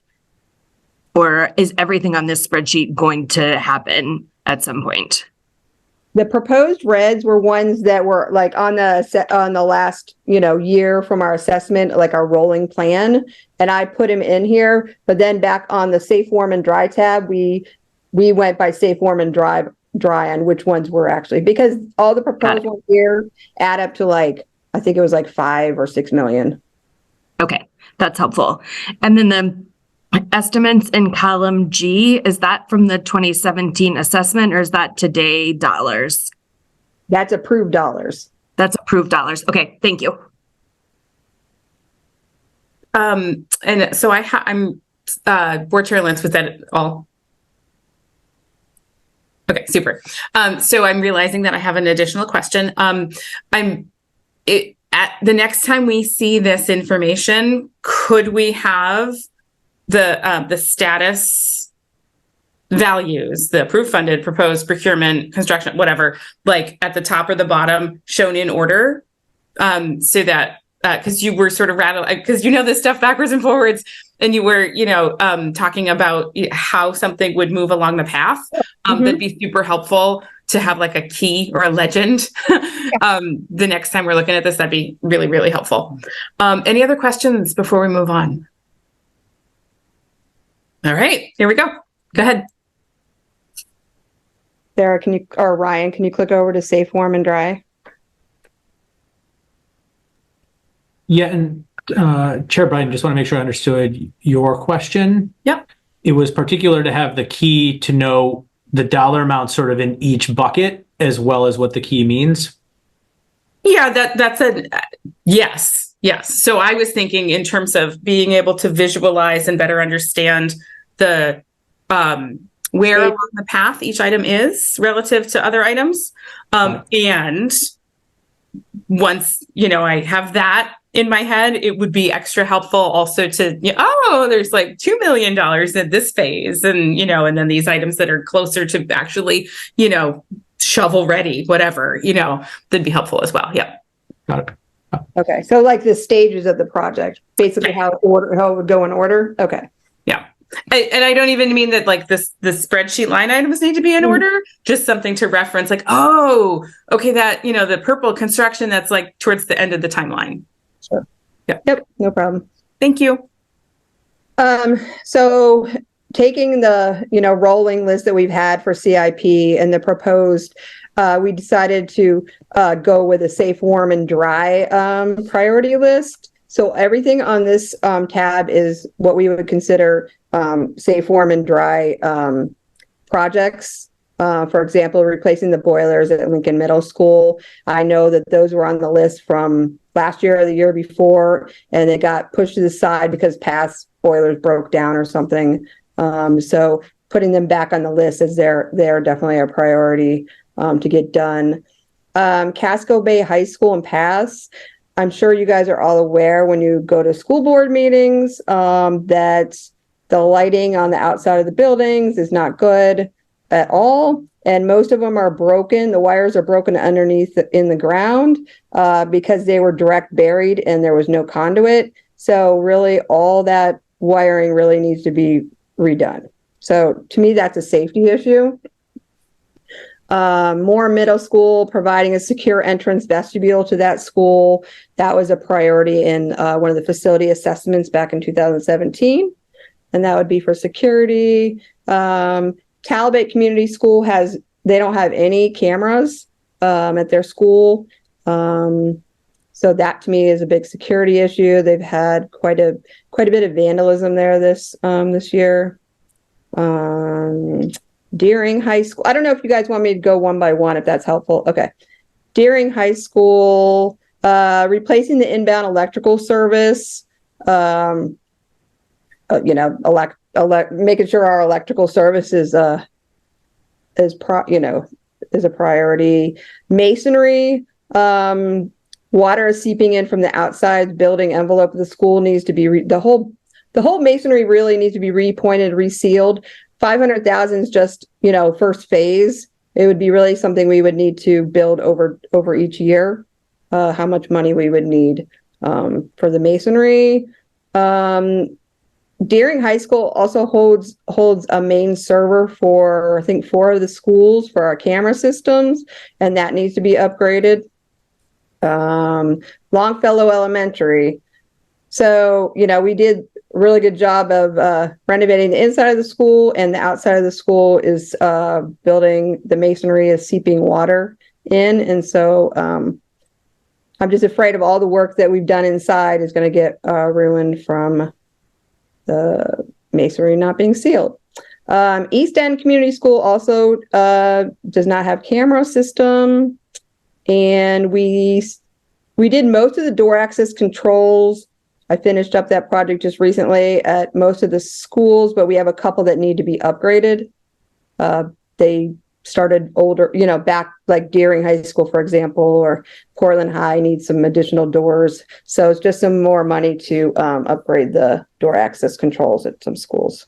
Or is everything on this spreadsheet going to happen at some point? the proposed reds were ones that were like on the last, year from our assessment, like our rolling plan. And I put them in here, but then back on the safe, warm and dry tab, we went by safe, warm and dry on which ones were actually, because all the proposed ones here add up to like, I think it was like 5 or 6 million. Okay, that's helpful. And then the estimates in column G, is that from the 2017 assessment or is that today dollars? That's approved dollars. That's approved dollars. Okay, thank you. And so I'm Board Chair Lentz, was that all? Okay, super. So I'm realizing that I have an additional question. At the next time we see this information, could we have the status values, the approved, funded, proposed, procurement, construction, whatever, like at the top or the bottom, shown in order, so that because you were sort of because this stuff backwards and forwards, and you were talking about how something would move along the path. That'd be super helpful to have like a key or a legend. The next time we're looking at this, that'd be really, really helpful. Any other questions before we move on? All right, here we go. Go ahead. Sarah, or Ryan, can you click over to safe, warm and dry? Yeah, and Chair Biden, just want to make sure I understood your question. Yep. It was particular to have the key to know the dollar amount sort of in each bucket as well as what the key means. Yeah, that's yes. So I was thinking in terms of being able to visualize and better understand the where along the path each item is relative to other items. And once, I have that in my head, it would be extra helpful also to, there's like $2 million in this phase. And, and then these items that are closer to actually, shovel ready, whatever, that'd be helpful as well. Yeah. Got it. Okay. So like the stages of the project, basically how it would go in order. Okay. Yeah. And I don't even mean that like the spreadsheet line items need to be in order, just something to reference like, okay, that, the purple construction that's like towards the end of the timeline. Sure. Yeah. Yep. No problem. Thank you. So taking the, rolling list that we've had for CIP and the proposed, we decided to go with a safe, warm and dry priority list. So everything on this tab is what we would consider safe, warm and dry projects. For example, replacing the boilers at Lincoln Middle School. I know that those were on the list from last year or the year before, and it got pushed to the side because past boilers broke down or something. So putting them back on the list is they're definitely a priority to get done. Casco Bay High School and Pass. I'm sure you guys are all aware when you go to school board meetings that the lighting on the outside of the buildings is not good at all. And most of them are broken. The wires are broken underneath in the ground because they were direct buried and there was no conduit. So really all that wiring really needs to be redone. So to me, that's a safety issue. Moore Middle School, providing a secure entrance vestibule to that school. That was a priority in one of the facility assessments back in 2017. And that would be for security. Talbot Community School they don't have any cameras at their school. So that to me is a big security issue. They've had quite a bit of vandalism there this year. Deering High School. I don't know if you guys want me to go one by one, if that's helpful. Okay. Deering High School, replacing the inbound electrical service, making sure our electrical service is a priority. Masonry, water is seeping in from the outside building envelope of the school needs to be the whole masonry really needs to be repointed, resealed. 500,000 is just, first phase. It would be really something we would need to build over each year, how much money we would need for the masonry. Deering High School also holds a main server for, I think, 4 of the schools for our camera systems, and that needs to be upgraded. Longfellow Elementary. So, we did a really good job of renovating the inside of the school, and the outside of the school is building, the masonry is seeping water in. And so I'm just afraid of all the work that we've done inside is going to get ruined from the masonry not being sealed. East End Community School also does not have camera system. And we did most of the door access controls. I finished up that project just recently at most of the schools, but we have a couple that need to be upgraded. They started older, back like Deering High School, for example, or Portland High needs some additional doors. So it's just some more money to upgrade the door access controls at some schools.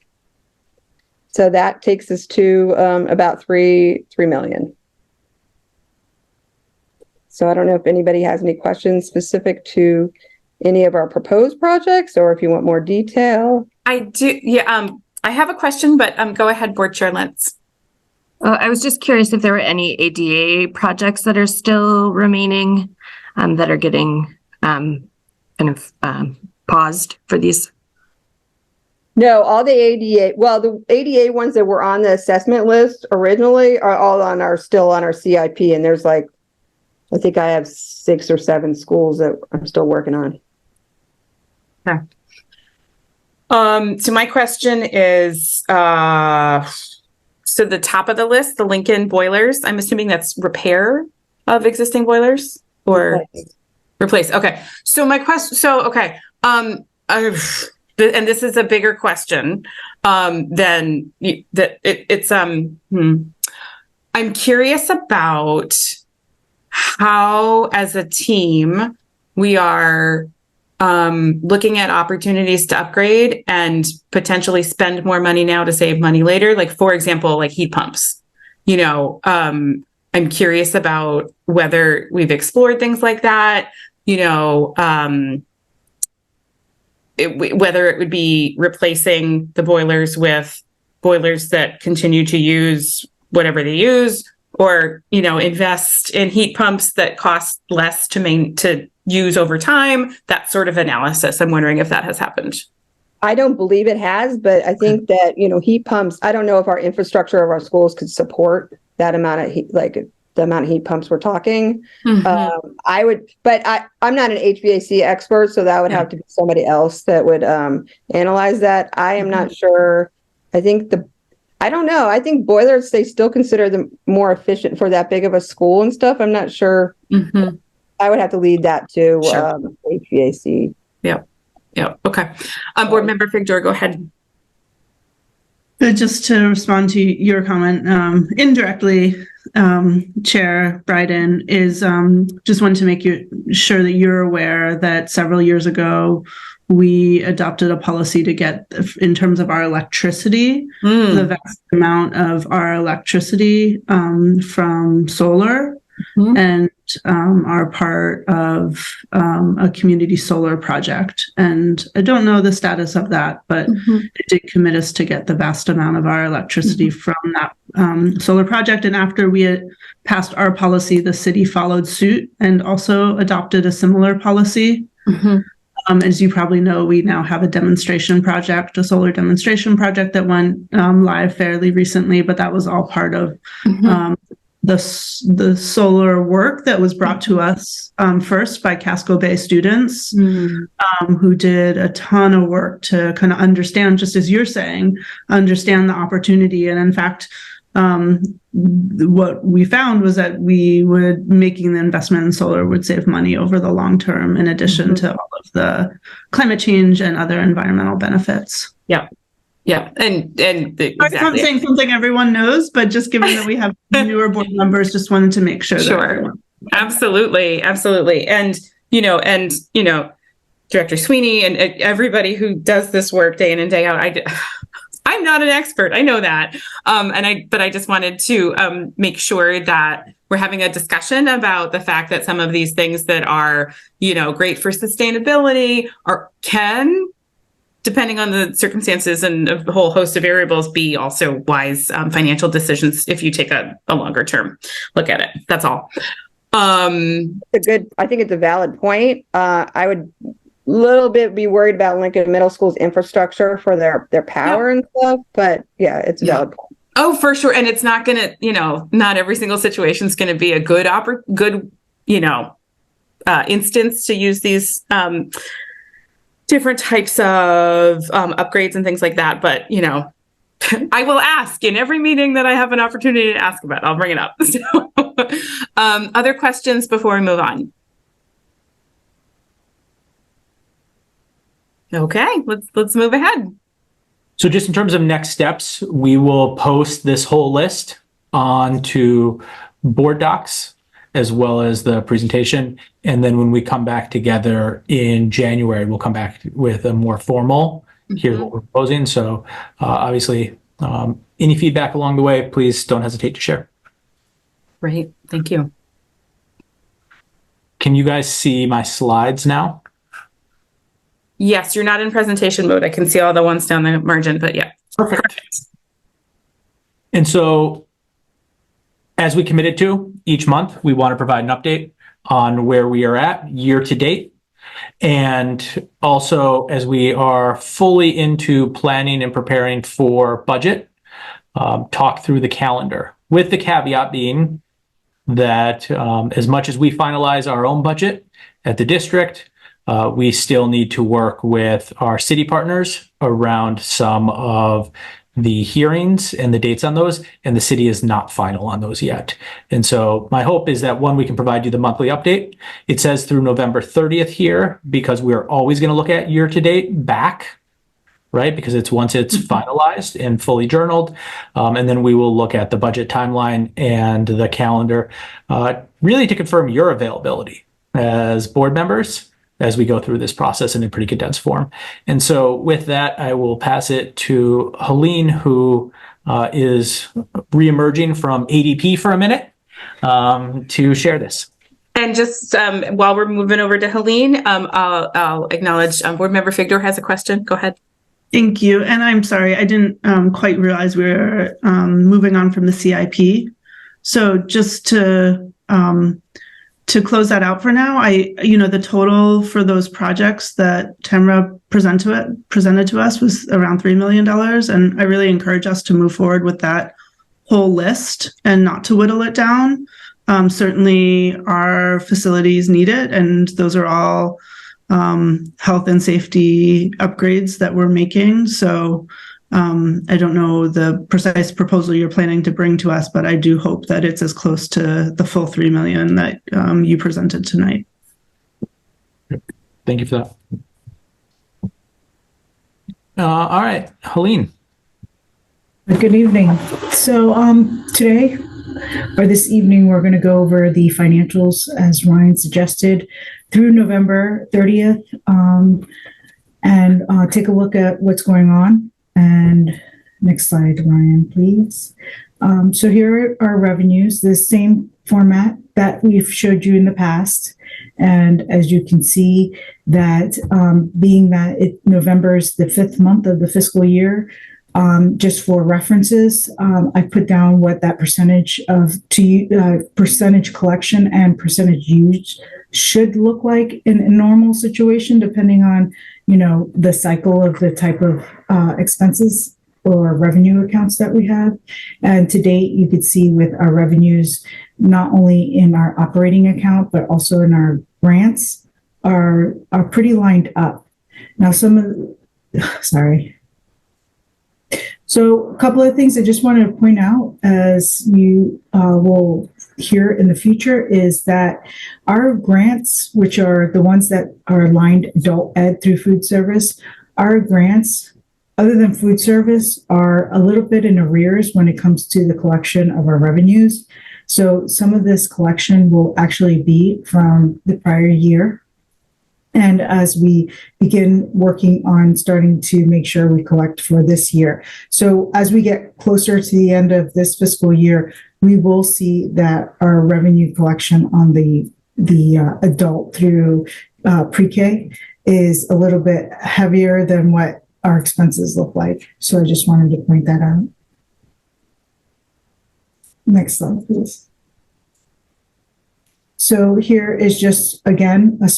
So that takes us to about $3 million. So I don't know if anybody has any questions specific to any of our proposed projects, or if you want more detail. I do. Yeah. I have a question, but go ahead, Board Chair Lentz. I was just curious if there were any ADA projects that are still remaining that are getting paused for these. No, all the ADA, the ADA ones that were on the assessment list originally are all still on our CIP. And there's I think I have 6 or 7 schools that I'm still working on. Okay. So my question is, so the top of the list, the Lincoln boilers, I'm assuming that's repair of existing boilers or replace. Okay. So my question, and this is a bigger question, than it's, I'm curious about how, as a team, we are looking at opportunities to upgrade and potentially spend more money now to save money later. Like, for example, like heat pumps. I'm curious about whether we've explored things like that. Whether it would be replacing the boilers with boilers that continue to use whatever they use, or invest in heat pumps that cost less to use over time. That sort of analysis. I'm wondering if that has happened. I don't believe it has, but I think that heat pumps. I don't know if our infrastructure of our schools could support that amount of heat, like the amount of heat pumps we're talking. Mm-hmm. I would, but I'm not an HVAC expert, so that would have to be somebody else that would analyze that. I am not sure. I don't know. I think boilers, they still consider them more efficient for that big of a school and stuff. I'm not sure. Mm-hmm. I would have to lead that to Sure. HVAC. Yeah. Okay. Board Member Figdor, go ahead. Just to respond to your comment, indirectly, Chair Bryden is just wanted to make sure that you're aware that several years ago, we adopted a policy to get, in terms of our electricity, the vast amount of our electricity from solar, and are part of a community solar project. And I don't know the status of that, but it did commit us to get the vast amount of our electricity from that solar project. And after we had passed our policy, the city followed suit and also adopted a similar policy. As you probably know, we now have a demonstration project, a solar demonstration project that went live fairly recently, but that was all part of the solar work that was brought to us first by Casco Bay students who did a ton of work to kind of understand, just as you're saying, understand the opportunity. And in fact, what we found was that making the investment in solar would save money over the long term, in addition to all of the climate change and other environmental benefits. Yeah. And exactly. I'm not saying something everyone knows, but just given that we have newer board members, just wanted to make sure. Sure. Absolutely. And, Director Sweeney and everybody who does this work day in and day out, I'm not an expert. I know that. But I just wanted to make sure that we're having a discussion about the fact that some of these things that are, great for sustainability can depending on the circumstances and a whole host of variables, be also wise financial decisions if you take a longer term look at it. That's all. I think it's a valid point. I would little bit be worried about Lincoln Middle School's infrastructure for their power and stuff, but yeah, it's a valid point. Oh, for sure. And it's not going to, not every single situation is going to be a good, instance to use these different types of upgrades and things like that. But, I will ask in every meeting that I have an opportunity to ask about. I'll bring it up. So, other questions before we move on? Okay, let's move ahead. So just in terms of next steps, we will post this whole list onto board docs as well as the presentation. And then when we come back together in January, we'll come back with a more formal, here's what we're proposing. So obviously, any feedback along the way, please don't hesitate to share. Great, thank you. Can you guys see my slides now? Yes, you're not in presentation mode. I can see all the ones down the margin, but yeah. Perfect. And so as we committed to each month, we want to provide an update on where we are at year to date. And also as we are fully into planning and preparing for budget, talk through the calendar, with the caveat being that as much as we finalize our own budget at the district, we still need to work with our city partners around some of the hearings and the dates on those, and the city is not final on those yet. And so my hope is that one, we can provide you the monthly update. It says through November 30th here, because we're always going to look at year to date back, right? Because once it's finalized and fully journaled, and then we will look at the budget timeline and the calendar, really to confirm your availability as board members as we go through this process in a pretty condensed form. And so with that, I will pass it to Helene, who is reemerging from ADP for a minute to share this. And just while we're moving over to Helene, I'll acknowledge Board Member Figdor has a question. Go ahead. Thank you. And I'm sorry, I didn't quite realize we were moving on from the CIP. So just to close that out for now, the total for those projects that Tamara presented to us was around $3 million. And I really encourage us to move forward with that whole list and not to whittle it down. Certainly our facilities need it, and those are all health and safety upgrades that we're making. So I don't know the precise proposal you're planning to bring to us, but I do hope that it's as close to the full $3 million that you presented tonight. Thank you for that. All right, Helene. Good evening. So today or this evening, we're going to go over the financials as Ryan suggested through November 30th and take a look at what's going on. And next slide, Ryan, please. So here are our revenues, the same format that we've showed you in the past. And as you can see that being that November is the 5th month of the fiscal year, just for references, I put down what that percentage collection and percentage used should look like in a normal situation, depending on, the cycle of the type of expenses or revenue accounts that we have. And to date, you could see with our revenues, not only in our operating account, but also in our grants are pretty lined up. Now, So a couple of things I just wanted to point out, as you will hear in the future, is that our grants, which are the ones that are aligned adult ed through food service, our grants, other than food service, are a little bit in arrears when it comes to the collection of our revenues. So some of this collection will actually be from the prior year. And as we begin working on starting to make sure we collect for this year. So as we get closer to the end of this fiscal year, we will see that our revenue collection on the adult through pre-K is a little bit heavier than what our expenses look like. So I just wanted to point that out. Next slide, please. So here is just, again, a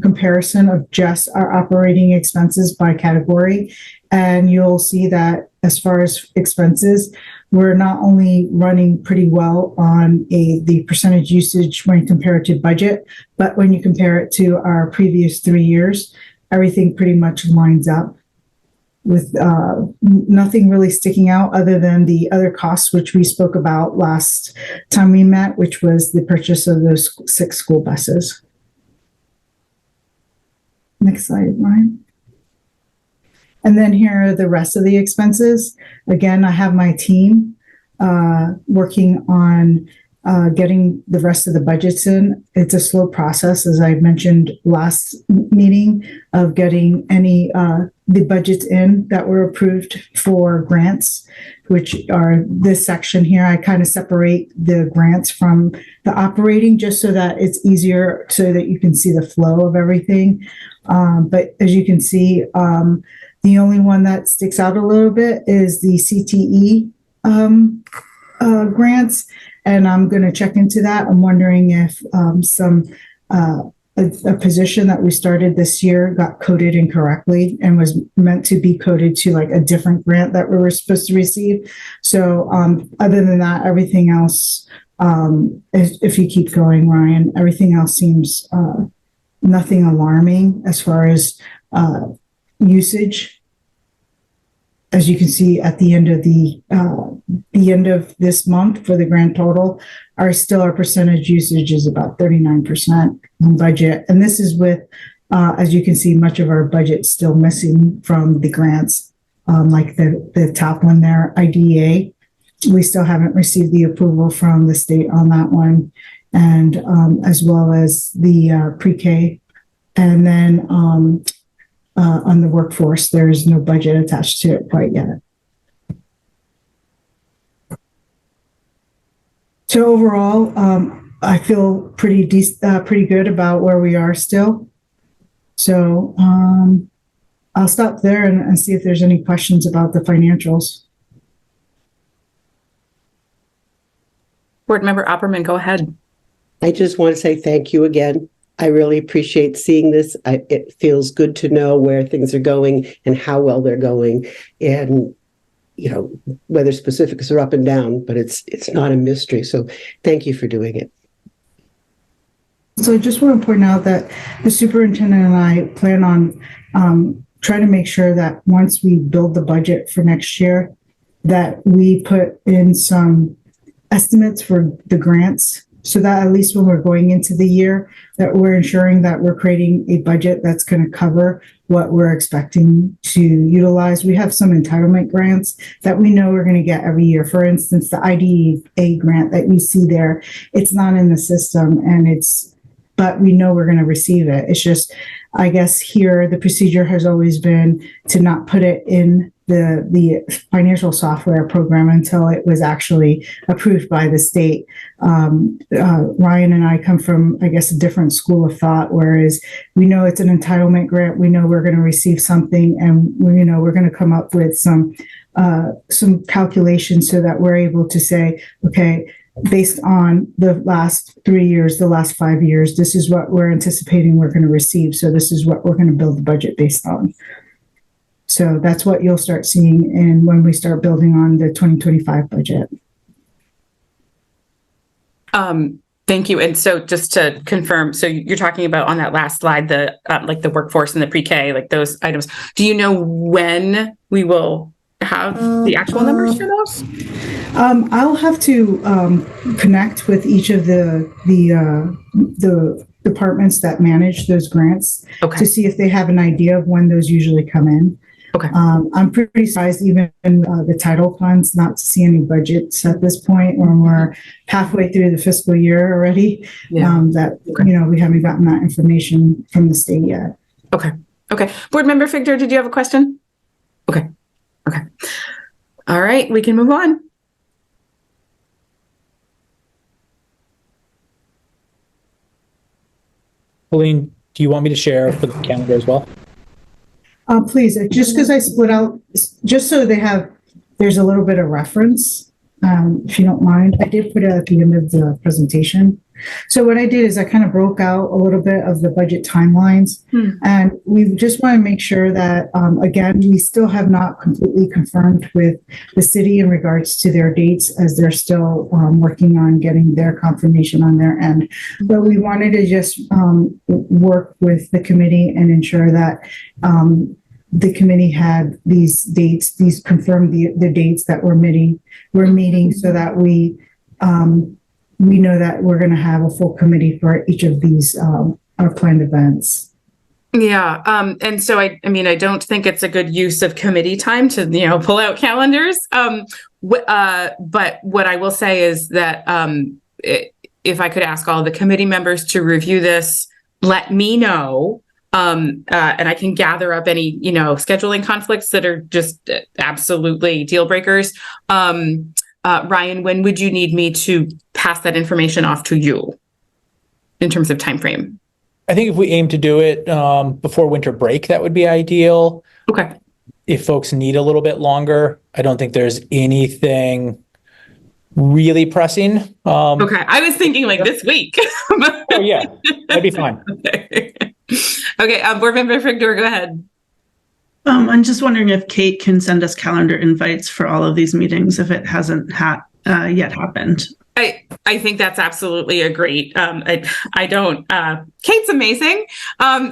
comparison of just our operating expenses by category. And you'll see that as far as expenses, we're not only running pretty well on the percentage usage when compared to budget, but when you compare it to our previous 3 years, everything pretty much lines up with nothing really sticking out other than the other costs, which we spoke about last time we met, which was the purchase of those 6 school buses. Next slide, Ryan. And then here are the rest of the expenses. Again, I have my team working on getting the rest of the budgets in. It's a slow process, as I mentioned last meeting, of getting any the budgets in that were approved for grants, which are this section here. I kind of separate the grants from the operating just so that it's easier so that you can see the flow of everything. But as you can see, the only one that sticks out a little bit is the CTE grants. And I'm going to check into that. I'm wondering if a position that we started this year got coded incorrectly and was meant to be coded to like a different grant that we were supposed to receive. So other than that, everything else, if you keep going, Ryan, everything else seems nothing alarming as far as usage. As you can see at the end of the end of this month for the grand total, our percentage usage is about 39% on budget. And this is with, as you can see, much of our budget still missing from the grants, like the top one there, IDEA. We still haven't received the approval from the state on that one, and as well as the pre-K. And then on the workforce, there's no budget attached to it quite yet. So overall, I feel pretty good about where we are still. So I'll stop there and see if there's any questions about the financials. Board Member Opperman, go ahead. I just want to say thank you again. I really appreciate seeing this. It feels good to know where things are going and how well they're going. And, you know, whether specifics are up and down, but it's not a mystery. So thank you for doing it. So I just want to point out that the superintendent and I plan on trying to make sure that once we build the budget for next year, that we put in some estimates for the grants, so that at least when we're going into the year, that we're ensuring that we're creating a budget that's going to cover what we're expecting to utilize. We have some entitlement grants that we know we're going to get every year. For instance, the IDEA grant that you see there, it's not in the system, but we know we're going to receive it. It's just, I guess here, the procedure has always been to not put it in the financial software program until it was actually approved by the state. Ryan and I come from, I guess, a different school of thought, whereas we know it's an entitlement grant. We know we're going to receive something, and we're going to come up with some calculations so that we're able to say, okay, based on the last 3 years, the last 5 years, this is what we're anticipating we're going to receive. So this is what we're going to build the budget based on. So that's what you'll start seeing when we start building on the 2025 budget. Thank you. And so just to confirm, so you're talking about on that last slide, the like the workforce and the pre-K, like those items. Do you know when we will have the actual numbers for those? I'll have to connect with each of the departments that manage those grants to see if they have an idea of when those usually come in. Okay. I'm pretty surprised even in the title funds not to see any budgets at this point when we're halfway through the fiscal year already. Yeah. We haven't gotten that information from the state yet. Okay. Board Member Fichter, did you have a question? Okay. All right, we can move on. Pauline, do you want me to share for the calendar as well? Please, just because I split out, just so there's a little bit of reference, if you don't mind. I did put it at the end of the presentation. So what I did is I kind of broke out a little bit of the budget timelines. And we just want to make sure that, again, we still have not completely confirmed with the city in regards to their dates, as they're still working on getting their confirmation on their end. But we wanted to just work with the committee and ensure that the committee had these dates, confirmed the dates that we're meeting, so that we know that we're going to have a full committee for each of these our planned events. Yeah. And so I mean, I don't think it's a good use of committee time to, pull out calendars. But what I will say is that if I could ask all the committee members to review this, let me know. And I can gather up any, scheduling conflicts that are just absolutely deal breakers. Ryan, when would you need me to pass that information off to you in terms of time frame? I think if we aim to do it before winter break, that would be ideal. Okay. If folks need a little bit longer, I don't think there's anything really pressing. Okay. I was thinking like this week. Oh, yeah, that'd be fine. Okay. Board Member Figdor, go ahead. I'm just wondering if Kate can send us calendar invites for all of these meetings if it hasn't yet happened. I think that's absolutely a great, I don't, Kate's amazing.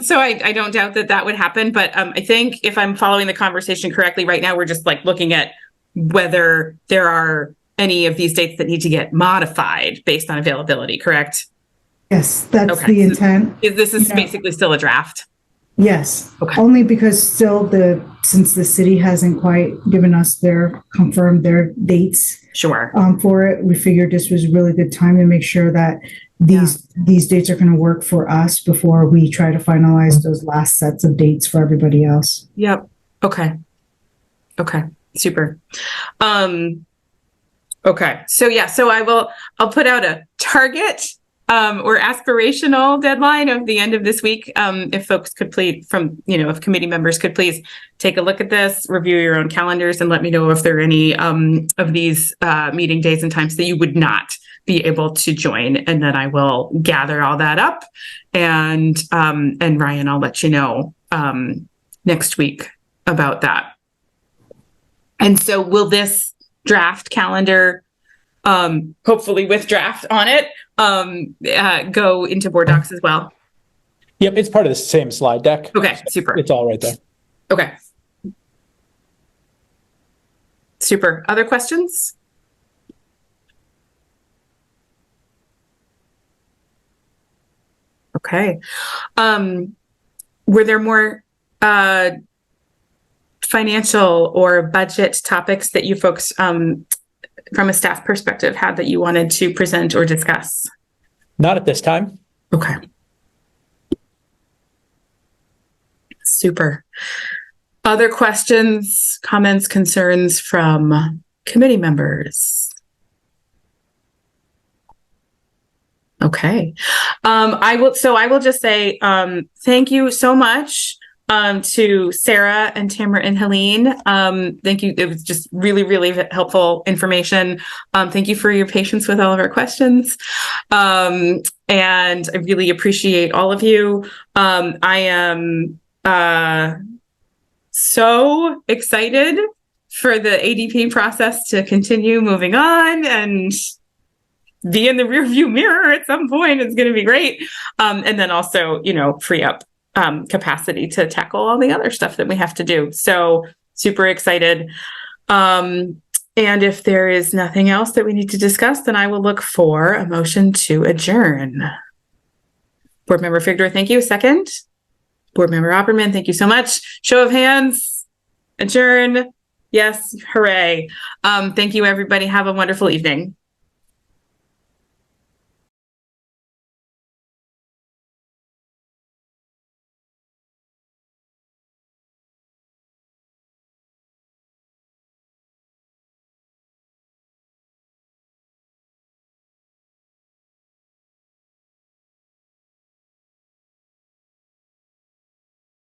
So I don't doubt that would happen, but I think if I'm following the conversation correctly right now, we're just like looking at whether there are any of these dates that need to get modified based on availability, correct? Yes, that's Okay. the intent. This is basically still a draft. Yes, Okay. only because still since the city hasn't quite given us confirmed their dates Sure. for it, we figured this was a really good time to make sure that these dates are going to work for us before we try to finalize those last sets of dates for everybody else. Yep. Okay. Super. Okay. So I'll put out a target or aspirational deadline of the end of this week. If folks could please if committee members could please take a look at this, review your own calendars, and let me know if there are any of these meeting days and times that you would not be able to join. And then I will gather all that up. And Ryan, I'll let you know next week about that. And so will this draft calendar, hopefully with draft on it, go into board docs as well? Yep, it's part of the same slide deck. Okay, super. It's all right there. Okay. Super. Other questions? Okay. Were there more financial or budget topics that you folks from a staff perspective had that you wanted to present or discuss? Not at this time. Okay. Super. Other questions, comments, concerns from committee members? Okay. I will just say thank you so much to Sarah and Tamara and Helene. Thank you. It was just really, really helpful information. Thank you for your patience with all of our questions. And I really appreciate all of you. I am so excited for the ADP process to continue moving on and be in the rearview mirror at some point. It's going to be great. And then also, free up capacity to tackle all the other stuff that we have to do. So super excited. And if there is nothing else that we need to discuss, then I will look for a motion to adjourn. Board Member Figdor, thank you. Second. Board Member Opperman, thank you so much. Show of hands. Adjourn. Yes. Hooray. Thank you, everybody. Have a wonderful evening.